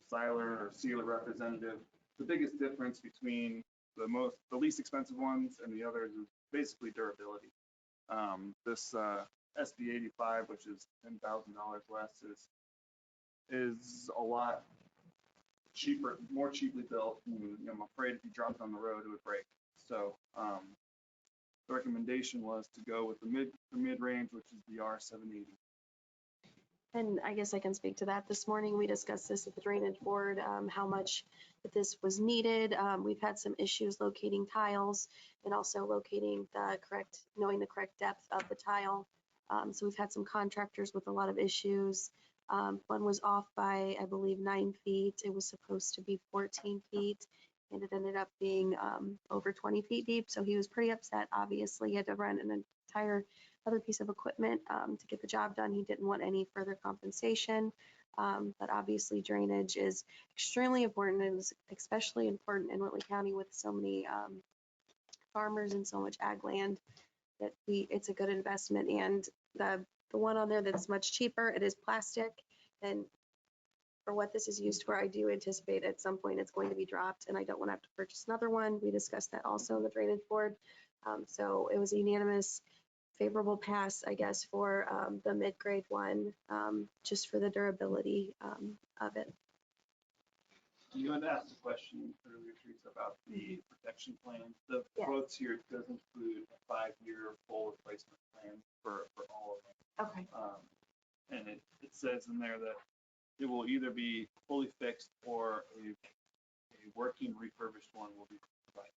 Seiler or Sealer representative, the biggest difference between the least expensive ones and the others is basically durability. This SB85, which is $10,000 less, is a lot cheaper, more cheaply built. I'm afraid if you dropped it on the road, it would break. So the recommendation was to go with the mid-range, which is the R780.
And I guess I can speak to that. This morning, we discussed this at the drainage board, how much that this was needed. We've had some issues locating tiles and also locating knowing the correct depth of the tile. So we've had some contractors with a lot of issues. One was off by, I believe, 9 feet. It was supposed to be 14 feet, and it ended up being over 20 feet deep. So he was pretty upset. Obviously, he had to run an entire other piece of equipment to get the job done. He didn't want any further compensation. But obviously, drainage is extremely important, and is especially important in Whitley County with so many farmers and so much ag land that it's a good investment. And the one on there that's much cheaper, it is plastic, and for what this is used for, I do anticipate at some point it's going to be dropped, and I don't want to have to purchase another one. We discussed that also in the drainage board. So it was a unanimous favorable pass, I guess, for the mid-grade one, just for the durability of it.
You had asked a question earlier, Teresa, about the protection plan. The
Yes.
quotes here does include a 5-year full replacement plan for all of them.
Okay.
And it says in there that it will either be fully fixed or a working refurbished one will be provided.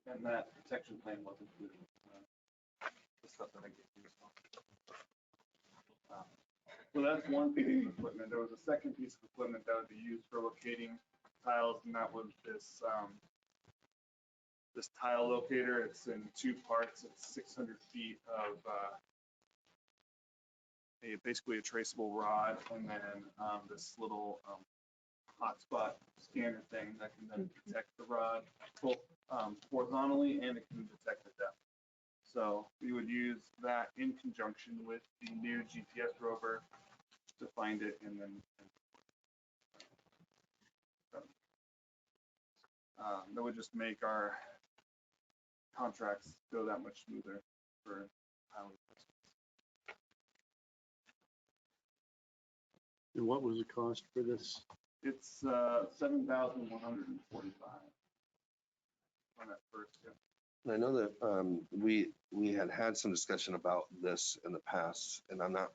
And that protection plan was included the stuff that I gave you as well. So that's one piece of equipment. There was a second piece of equipment that would be used for locating tiles, and that was this tile locator. It's in 2 parts. It's 600 feet of basically a traceable rod, and then this little hotspot scanner thing that can then detect the rod both horizontally, and it can detect the depth. So we would use that in conjunction with the new GPS rover to find it, and then that would just make our contracts go that much smoother for tile replacements.
And what was the cost for this?
It's $7,145 on that first. Yeah.
And I know that we had some discussion about this in the past, and I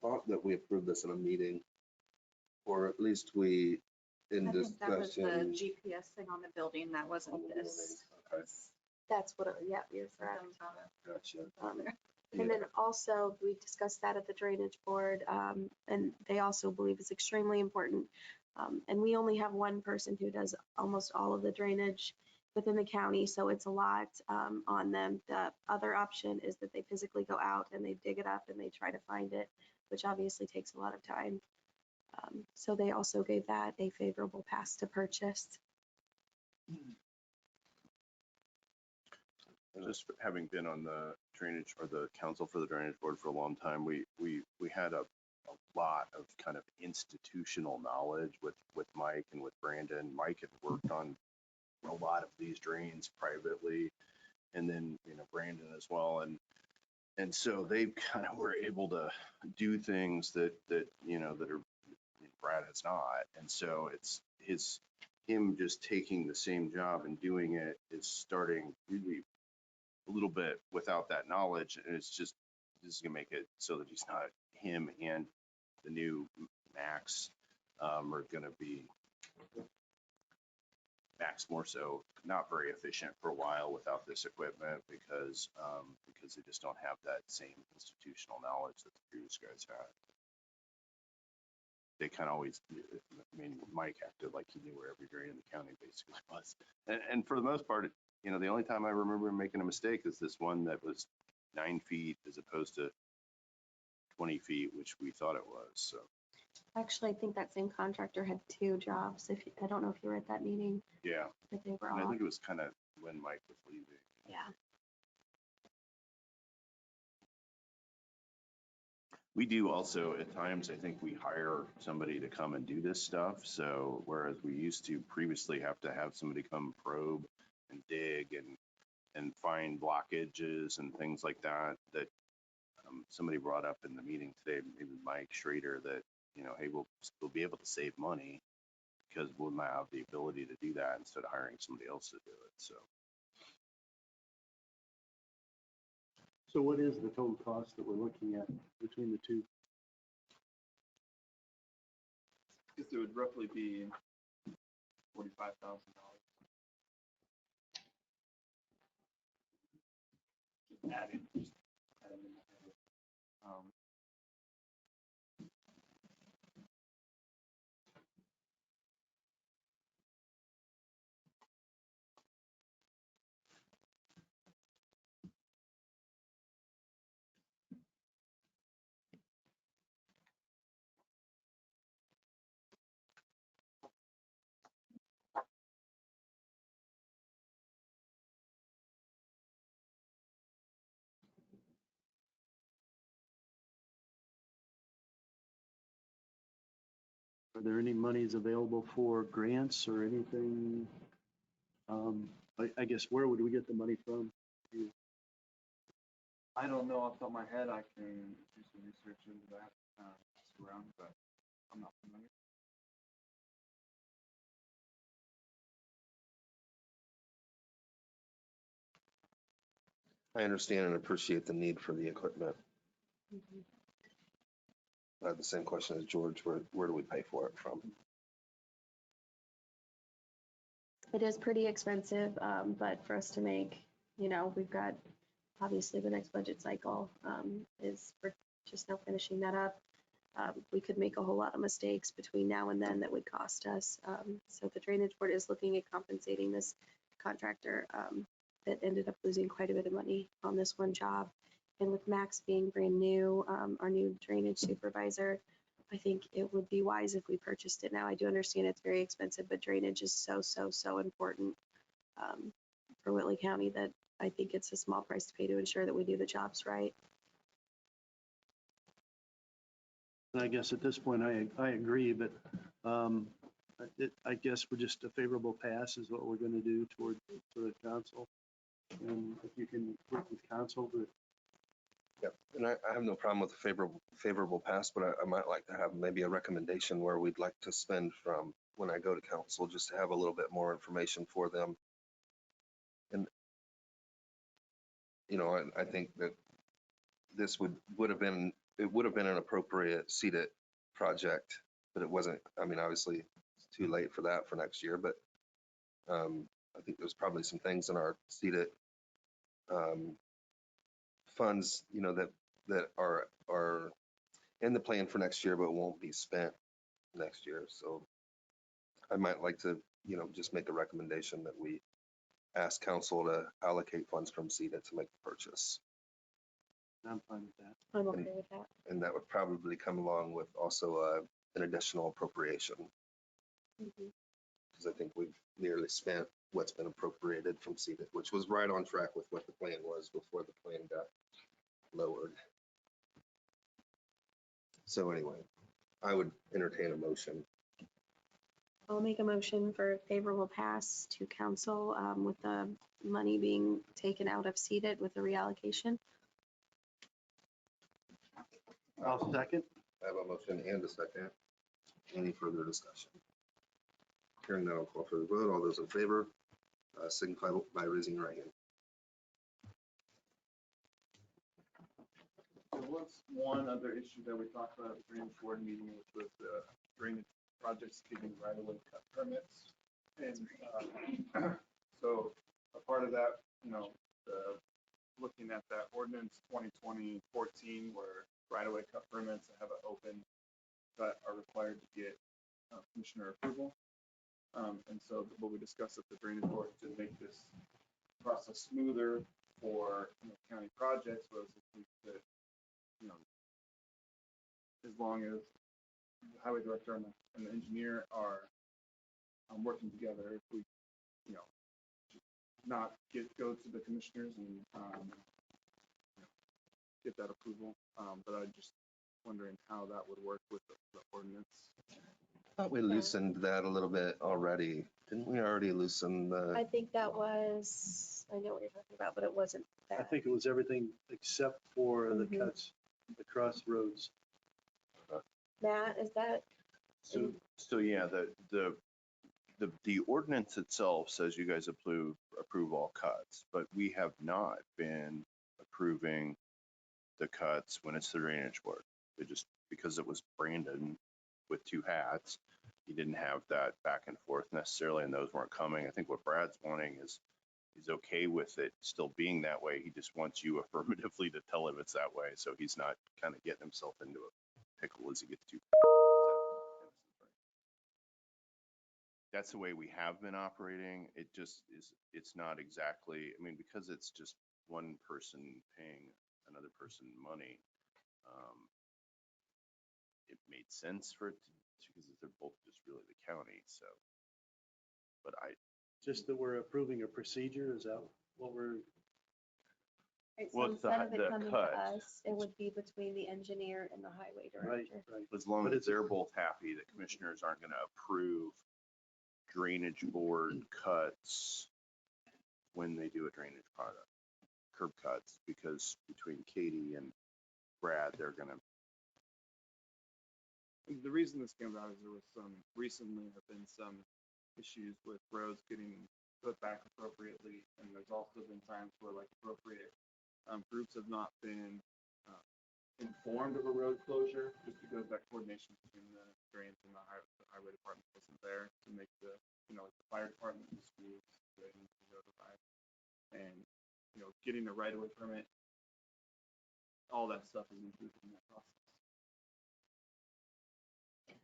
thought that we approved this in a meeting, or at least we in
I think that was the
discussion.
GPS thing on the building. That wasn't this.
Okay,
That's what, yeah, you're correct.
gotcha.
And then also, we discussed that at the drainage board, and they also believe it's extremely important. And we only have one person who does almost all of the drainage within the county, so it's a lot on them. The other option is that they physically go out and they dig it up and they try to find it, which obviously takes a lot of time. So they also gave that a favorable pass to purchase.
Just having been on the drainage or the council for the drainage board for a long time, we had a lot of kind of institutional knowledge with Mike and with Brandon. Mike had worked on a lot of these drains privately, and then, Brandon as well. And so they kind of were able to do things that are, Brad has not. And so it's him just taking the same job and doing it is starting really a little bit without that knowledge. And this is gonna make it so that he's not, him and the new Max are gonna be, Max more so, not very efficient for a while without this equipment because they just don't have that same institutional knowledge that the previous guys had. They kind of always, Mike acted like he knew where every drain in the county basically was. And for the most part, the only time I remember him making a mistake is this one that was 9 feet as opposed to 20 feet, which we thought it was, so.
Actually, I think that same contractor had 2 jobs. I don't know if you were at that meeting,
Yeah,
but they were
and I
off.
think it was kind of when Mike was leaving.
Yeah.
We do also, at times, I think we hire somebody to come and do this stuff. So whereas we used to previously have to have somebody come probe and dig and find blockages and things like that, somebody brought up in the meeting today, maybe Mike Schrader, that, hey, we'll be able to save money because we'll now have the ability to do that instead of hiring somebody else to do it.
So what is the total cost that we're looking at between the two?
I guess it would roughly be $45,000. Adding in my head.
Are there any monies available for grants or anything? I guess where would we get the money from?
I don't know off the top of my head. I can do some research into that, ask around, but I'm not familiar.
I understand and appreciate the need for the equipment.
Mhm.
I have the same question as George, where do we pay for it from?
It is pretty expensive, but for us to make, we've got, obviously, the next budget cycle is, we're just now finishing that up. We could make a whole lot of mistakes between now and then that would cost us. So the drainage board is looking at compensating this contractor that ended up losing quite a bit of money on this one job. And with Max being brand new, our new drainage supervisor, I think it would be wise if we purchased it now. I do understand it's very expensive, but drainage is so important for Whitley County that I think it's a small price to pay to ensure that we do the jobs right.
And I guess at this point, I agree, but I guess we're just a favorable pass is what we're going to do toward the council. And if you can work with council to.
Yep, and I have no problem with a favorable pass, but I might like to have maybe a recommendation where we'd like to spend from when I go to council, just to have a little bit more information for them. And, I think that this would have been an appropriate seeded project, but it wasn't. I mean, obviously it's too late for that for next year, but I think there's probably some things in our seeded funds, that are in the plan for next year, but won't be spent next year. So I might like to, just make a recommendation that we ask council to allocate funds from CEDA to make the purchase.
I'm fine with that.
I'm okay with that.
And that would probably come along with also an additional appropriation.
Mhm.
because I think we've nearly spent what's been appropriated from CEDAT, which was right on track with what the plan was before the plan got lowered. So anyway, I would entertain a motion.
I'll make a motion for favorable pass to council with the money being taken out of CEDAT with the reallocation.
I'll second.
I have a motion and a second. Any further discussion? Hearing none, I'll call for the vote. All those in favor, signify by raising your right hand.
There was one other issue that we talked about at the drainage board meeting, which was the drainage projects getting right-of-way cut permits. And so a part of that, looking at that ordinance 2020-14, where right-of-way cut permits that have an open cut are required to get commissioner approval. And so what we discussed at the drainage board to make this process smoother for county projects was if we could, as long as the highway director and the engineer are working together, if we, not go to the commissioners and get that approval. But I just wondering how that would work with the ordinance.
I thought we loosened that a little bit already. Didn't we already loosen
I
the?
think that was, I know what you're talking about, but it wasn't
I
that.
think it was everything except for the
Mhm.
cuts across roads.
Matt, is that?
So yeah, the ordinance itself says you guys approve all cuts, but we have not been approving the cuts when it's the drainage board. It just, because it was Brandon with two hats, he didn't have that back and forth necessarily, and those weren't coming. I think what Brad's wanting is he's okay with it still being that way. He just wants you affirmatively to tell him it's that way, so he's not kind of getting himself into a pickle as he gets too. That's the way we have been operating. It just is, it's not exactly, I mean, because it's just one person paying another person money. It made sense for it to, because they're both just really the county, so. But
Just that we're approving a procedure, is that what we're,
Right,
Well,
so
it's the
instead of it
the
coming to
cut.
us, it would be between the engineer and the highway
right,
director.
right.
as long
But
as
it's-
they're both happy, the commissioners aren't gonna approve drainage board cuts when they do a drainage product, curb cuts, because between Katy and Brad, they're gonna.
The reason this came about is there was recently have been some issues with roads getting put back appropriately. And there's also been times where like appropriate groups have not been informed of a road closure, just because that coordination between the drains and the highway department wasn't there to make the, like the fire department and the schools go ahead and notify. And, getting a right-of-way permit, all that stuff is included in that process.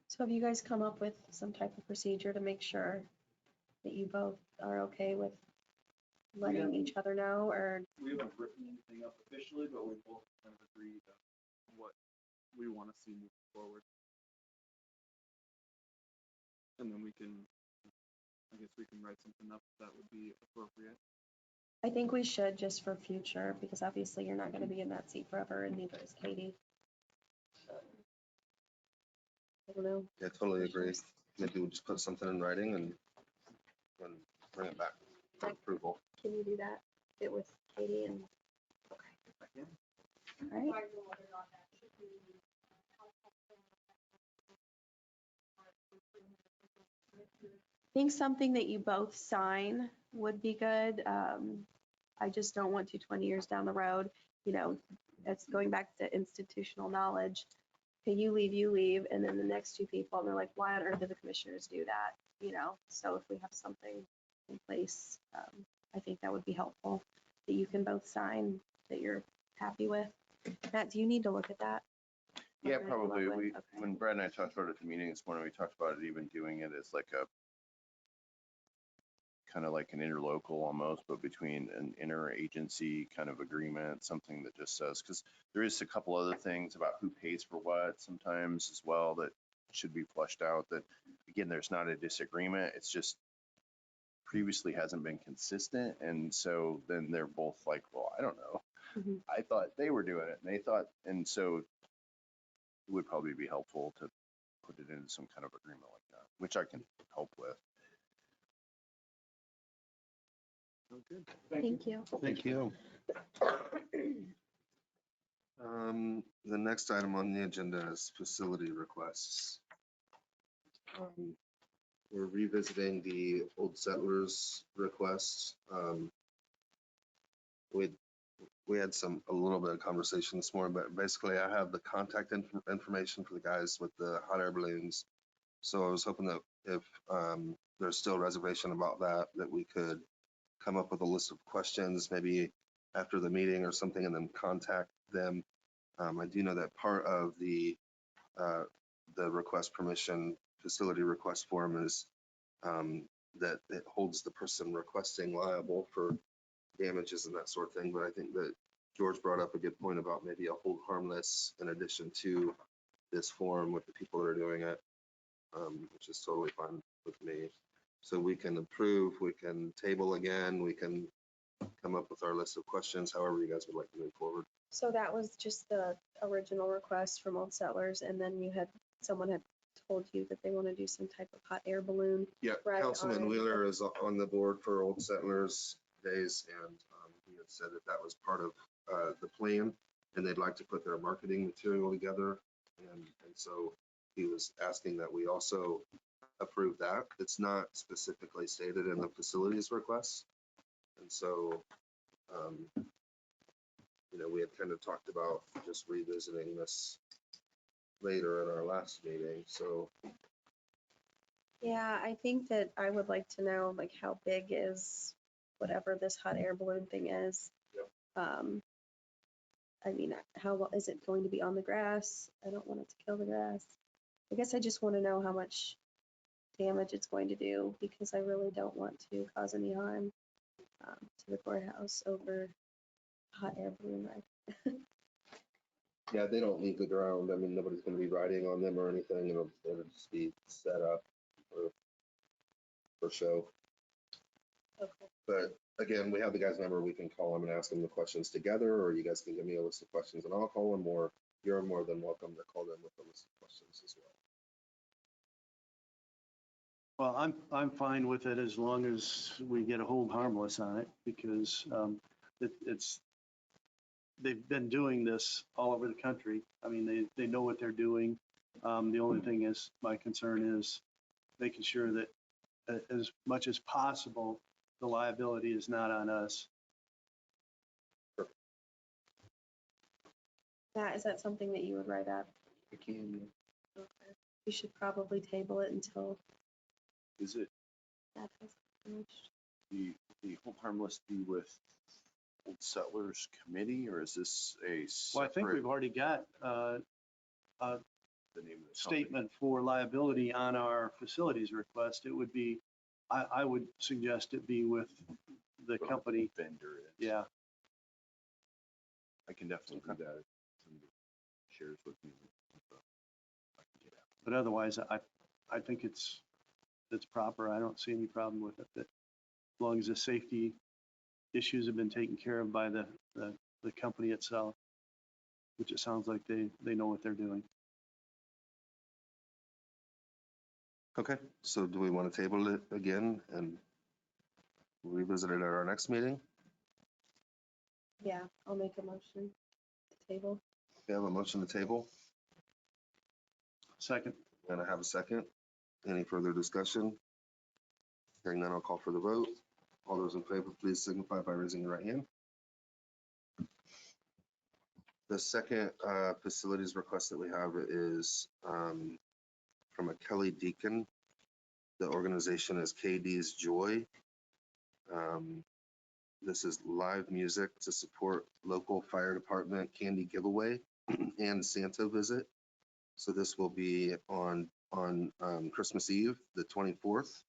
So have you guys come up with some type of procedure to make sure that you both are okay with letting each other know, or?
We haven't written anything up officially, but we both kind of agreed on what we want to see moving forward. And then I guess we can write something up that would be appropriate.
I think we should, just for future, because obviously you're not gonna be in that seat forever, and neither is Katie. I don't know.
Yeah, totally agree. Maybe we'll just put something in writing and bring it back for approval.
Can you do that? Get with Katie and, okay. All right. I think something that you both sign would be good. I just don't want to 20 years down the road, it's going back to institutional knowledge. Okay, you leave, and then the next two people, and they're like, why on earth did the commissioners do that? So if we have something in place, I think that would be helpful, that you can both sign, that you're happy with. Matt, do you need to look at that?
Yeah,
Okay,
probably.
lovely.
We,
Okay.
when Brad and I talked about it at the meeting this morning, we talked about it even doing it as like a kind of like an interlocal almost, but between an interagency kind of agreement, something that just says, because there is a couple other things about who pays for what sometimes as well that should be flushed out, that again, there's not a disagreement. It's just previously hasn't been consistent. And so then they're both like, well, I don't know.
Mhm.
I thought they were doing it and they thought, and so it would probably be helpful to put it into some kind of agreement like that, which I can help with.
Thank you.
Thank you. The next item on the agenda is facility requests. We're revisiting the Old Settlers requests. We had a little bit of conversation this morning, but basically I have the contact information for the guys with the hot air balloons. So I was hoping that if there's still reservation about that we could come up with a list of questions, maybe after the meeting or something, and then contact them. I do know that part of the request permission facility request form is that it holds the person requesting liable for damages and that sort of thing. But I think that George brought up a good point about maybe a hold harmless in addition to this form with the people that are doing it, which is totally fine with me. So we can approve, we can table again, we can come up with our list of questions, however you guys would like to move forward.
So that was just the original request from Old Settlers, and then someone had told you that they want to do some type of hot air balloon.
Yeah,
Right,
Councilman
alright.
Wheeler is on the board for Old Settlers Days, and he had said that was part of the plan, and they'd like to put their marketing material together. And so he was asking that we also approve that. It's not specifically stated in the facilities request. And so, we had kind of talked about just revisiting this later in our last meeting, so.
Yeah, I think that I would like to know, like, how big is whatever this hot air balloon thing is.
Yep.
I mean, how is it going to be on the grass? I don't want it to kill the grass. I guess I just want to know how much damage it's going to do, because I really don't want to cause any harm to the courthouse over hot air balloon ride.
Yeah, they don't leave the ground. I mean, nobody's going to be riding on them or anything. It'll just be set up for show.
Okay.
But again, we have the guy's number. We can call him and ask him the questions together, or you guys can give me a list of questions and I'll call him, or you're more than welcome to call them with a list of questions as well.
Well, I'm fine with it as long as we get a hold harmless on it, because they've been doing this all over the country. I mean, they know what they're doing. The only thing is, my concern is making sure that as much as possible, the liability is not on us.
Matt, is that something that you would write up?
I can.
Okay. We should probably table it until
Is it
that has finished.
the hold harmless be with Old Settlers Committee, or is this a
Well, I think
separate,
we've already got
the name of the company?
statement for liability on our facilities request. It would be, I would suggest it be with the
Whoever
company.
the vendor is.
Yeah,
I can definitely do that. If somebody shares with me. I can get out.
but otherwise, I think it's proper. I don't see any problem with it. That as long as the safety issues have been taken care of by the company itself, which it sounds like they know what they're doing.
Okay, so do we want to table it again and revisit it at our next meeting?
Yeah, I'll make a motion to table.
We have a motion to table,
Second.
and I have a second. Any further discussion? Hearing none, I'll call for the vote. All those in favor, please signify by raising your right hand. The second facilities request that we have is from a Kelly Deacon. The organization is KD's Joy. This is live music to support local fire department candy giveaway and Santa visit. So this will be on Christmas Eve, the 24th,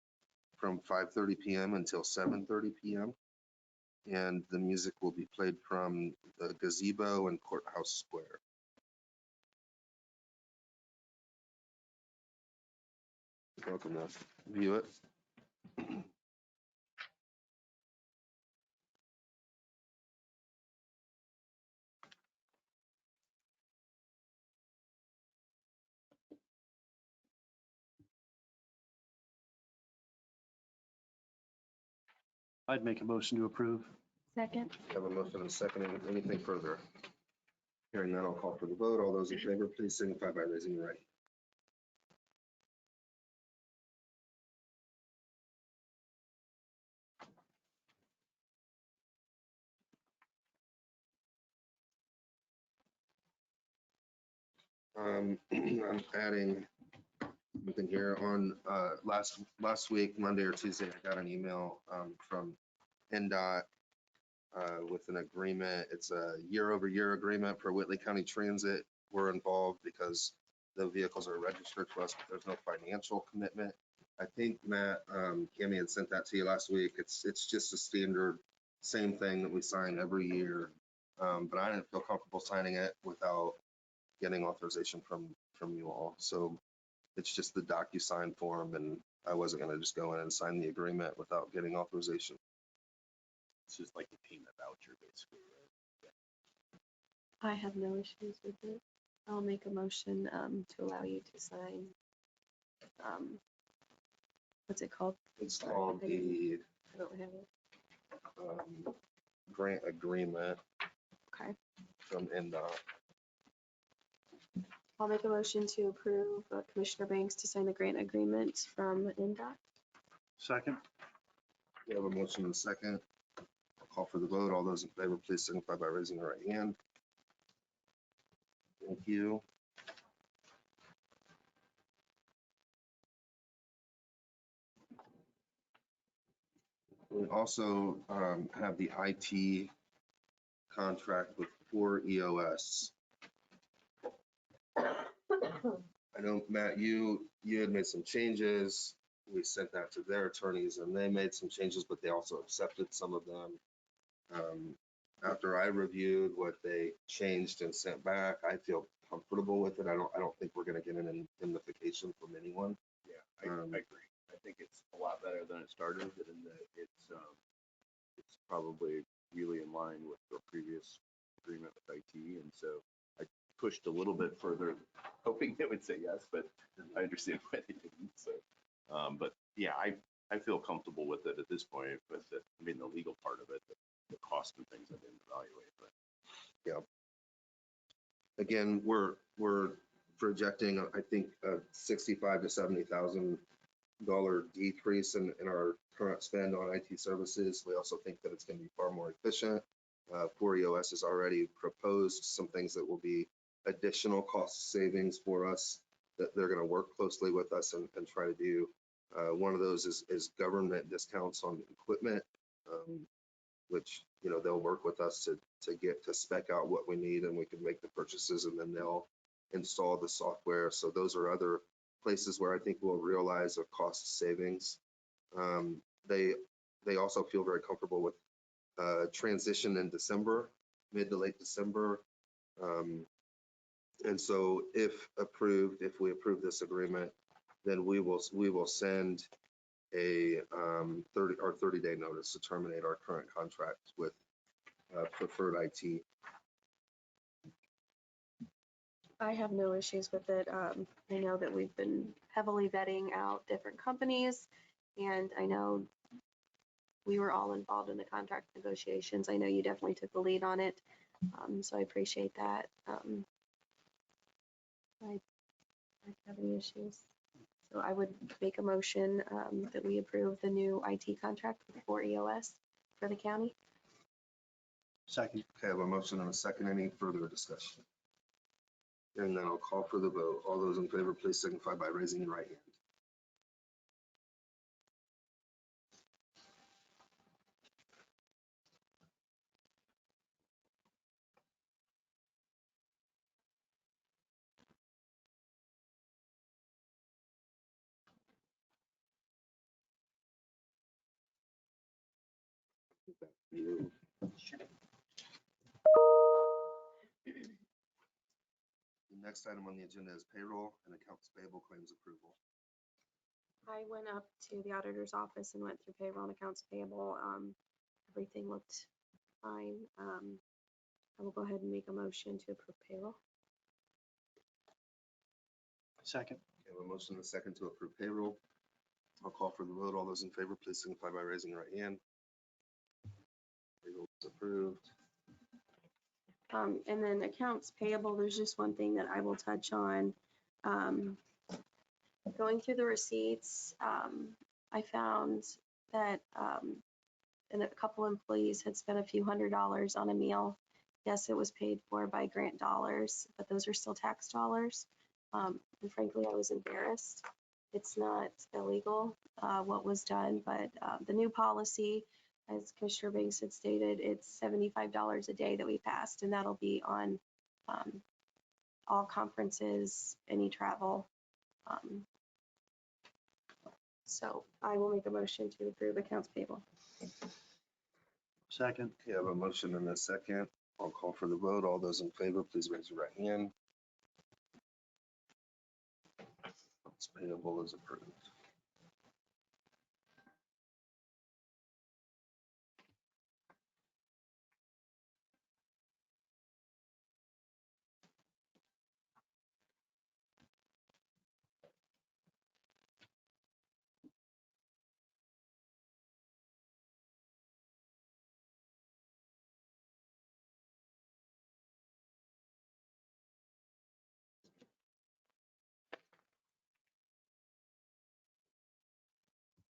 from 5:30 p.m. until 7:30 p.m. And the music will be played from the gazebo and Courthouse Square. welcome to view it.
I'd make a motion to approve.
Second.
Have a motion and a second. Anything further? Hearing none, I'll call for the vote. All those in favor, please signify by raising your right. I'm adding something here on, last week, Monday or Tuesday, I got an email, from NDOT, with an agreement. It's a year-over-year agreement for Whitley County Transit. We're involved because the vehicles are registered to us, but there's no financial commitment. I think Matt, Cammy had sent that to you last week. It's just a standard, same thing that we sign every year. But I didn't feel comfortable signing it without getting authorization from you all. So it's just the DocuSign form, and I wasn't gonna just go in and sign the agreement without getting authorization.
It's just like a payment voucher, basically, right?
I have no issues with it. I'll make a motion to allow you to sign. What's it called?
It's called the
I don't have it.
grant agreement
Okay.
from NDOT.
I'll make a motion to approve Commissioner Banks to sign the grant agreement from NDOT.
Second.
We have a motion and a second. I'll call for the vote. All those in favor, please signify by raising your right hand. Thank you. We also have the IT contract with 4 EOS. I know, Matt, you had made some changes. We sent that to their attorneys and they made some changes, but they also accepted some of them. After I reviewed what they changed and sent back, I feel comfortable with it. I don't think we're gonna get an indemnification from anyone.
Yeah, I agree. I think it's a lot better than it started, and that it's probably really in line with the previous agreement with IT. And so I pushed a little bit further, hoping they would say yes, but I understand why they didn't. So, but yeah, I feel comfortable with it at this point. But the legal part of it, the cost and things I didn't evaluate. But
yeah, again, we're projecting, I think, a $65,000 to $70,000 decrease in our current spend on IT services. We also think that it's going to be far more efficient. 4 EOS has already proposed some things that will be additional cost savings for us, that they're going to work closely with us and try to do. One of those is government discounts on equipment, which, you know, they'll work with us to spec out what we need, and we can make the purchases, and then they'll install the software. So those are other places where I think we'll realize a cost savings. They also feel very comfortable with transition in December, mid to late December. And so if we approve this agreement, then we will send a 30-day notice to terminate our current contract with Preferred IT.
I have no issues with it. I know that we've been heavily vetting out different companies, and I know we were all involved in the contract negotiations. I know you definitely took the lead on it, so I appreciate that. I don't have any issues. So I would make a motion that we approve the new IT contract with 4 EOS for the county.
Second.
Okay, I have a motion and a second. Any further discussion? And then I'll call for the vote. All those in favor, please signify by raising your right hand. You. The next item on the agenda is payroll and accounts payable claims approval.
I went up to the auditor's office and went through payroll and accounts payable. Everything looked fine. I will go ahead and make a motion to approve payroll.
Second.
We have a motion and a second to approve payroll. I'll call for the vote. All those in favor, please signify by raising your right hand. Payroll is approved.
And then accounts payable, there's just one thing that I will touch on. Going through the receipts, I found that, and a couple employees had spent a few $100s on a meal. Yes, it was paid for by grant dollars, but those are still tax dollars. And frankly, I was embarrassed. It's not illegal, what was done, but the new policy, as Commissioner Banks had stated, it's $75 a day that we passed, and that'll be on all conferences, any travel. So I will make a motion to approve accounts payable.
Second.
Okay, I have a motion and a second. I'll call for the vote. All those in favor, please raise your right hand. Accounts payable is approved.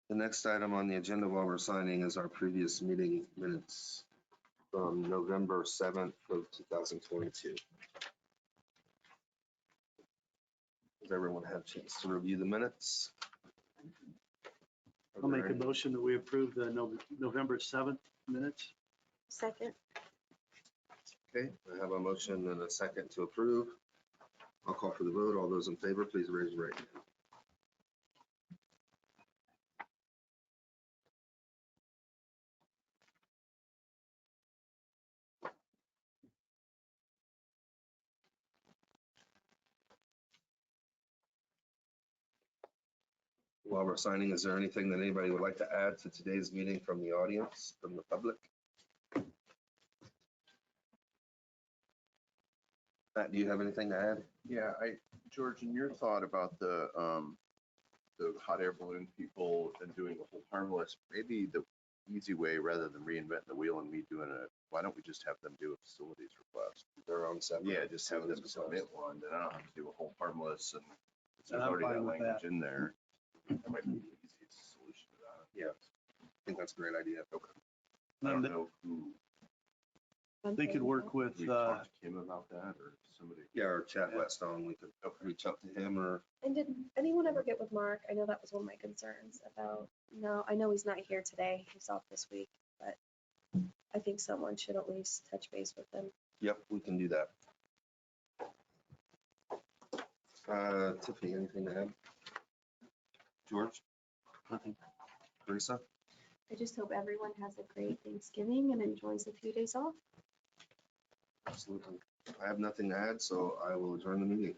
The next item on the agenda while we're signing is our previous meeting minutes from November 7th of 2022. Does everyone have a chance to review the minutes?
I'll make a motion that we approve the November 7th minutes.
Second.
Okay, I have a motion and a second to approve. I'll call for the vote. All those in favor, please raise your right hand. While we're signing, is there anything that anybody would like to add to today's meeting from the audience, from the public? Matt, do you have anything to add?
Yeah, George, in your thought about the hot air balloon people and doing a whole harmless, maybe the easy way, rather than reinventing the wheel and me doing it, why don't we just have them do a facilities request?
Their own separate.
Yeah, just have them submit one, then I don't have to do a whole harmless, and
And
there's
I'm
already
fine
that
with
language
that.
in there. That might be the easiest solution to that.
Yeah, I think that's a great idea. Okay.
I don't
And
know who,
they could work with,
we talked to Kim about that, or somebody.
Yeah, or Chad Whetstone, we could reach out to him or,
And did anyone ever get with Mark? I know that was one of my concerns about, no, I know he's not here today. He's off this week, but I think someone should at least touch base with him.
yep, we can do that. Tiffany, anything to add? George?
Nothing.
Teresa?
I just hope everyone has a great Thanksgiving and enjoys a few days off.
Absolutely. I have nothing to add, so I will adjourn the meeting.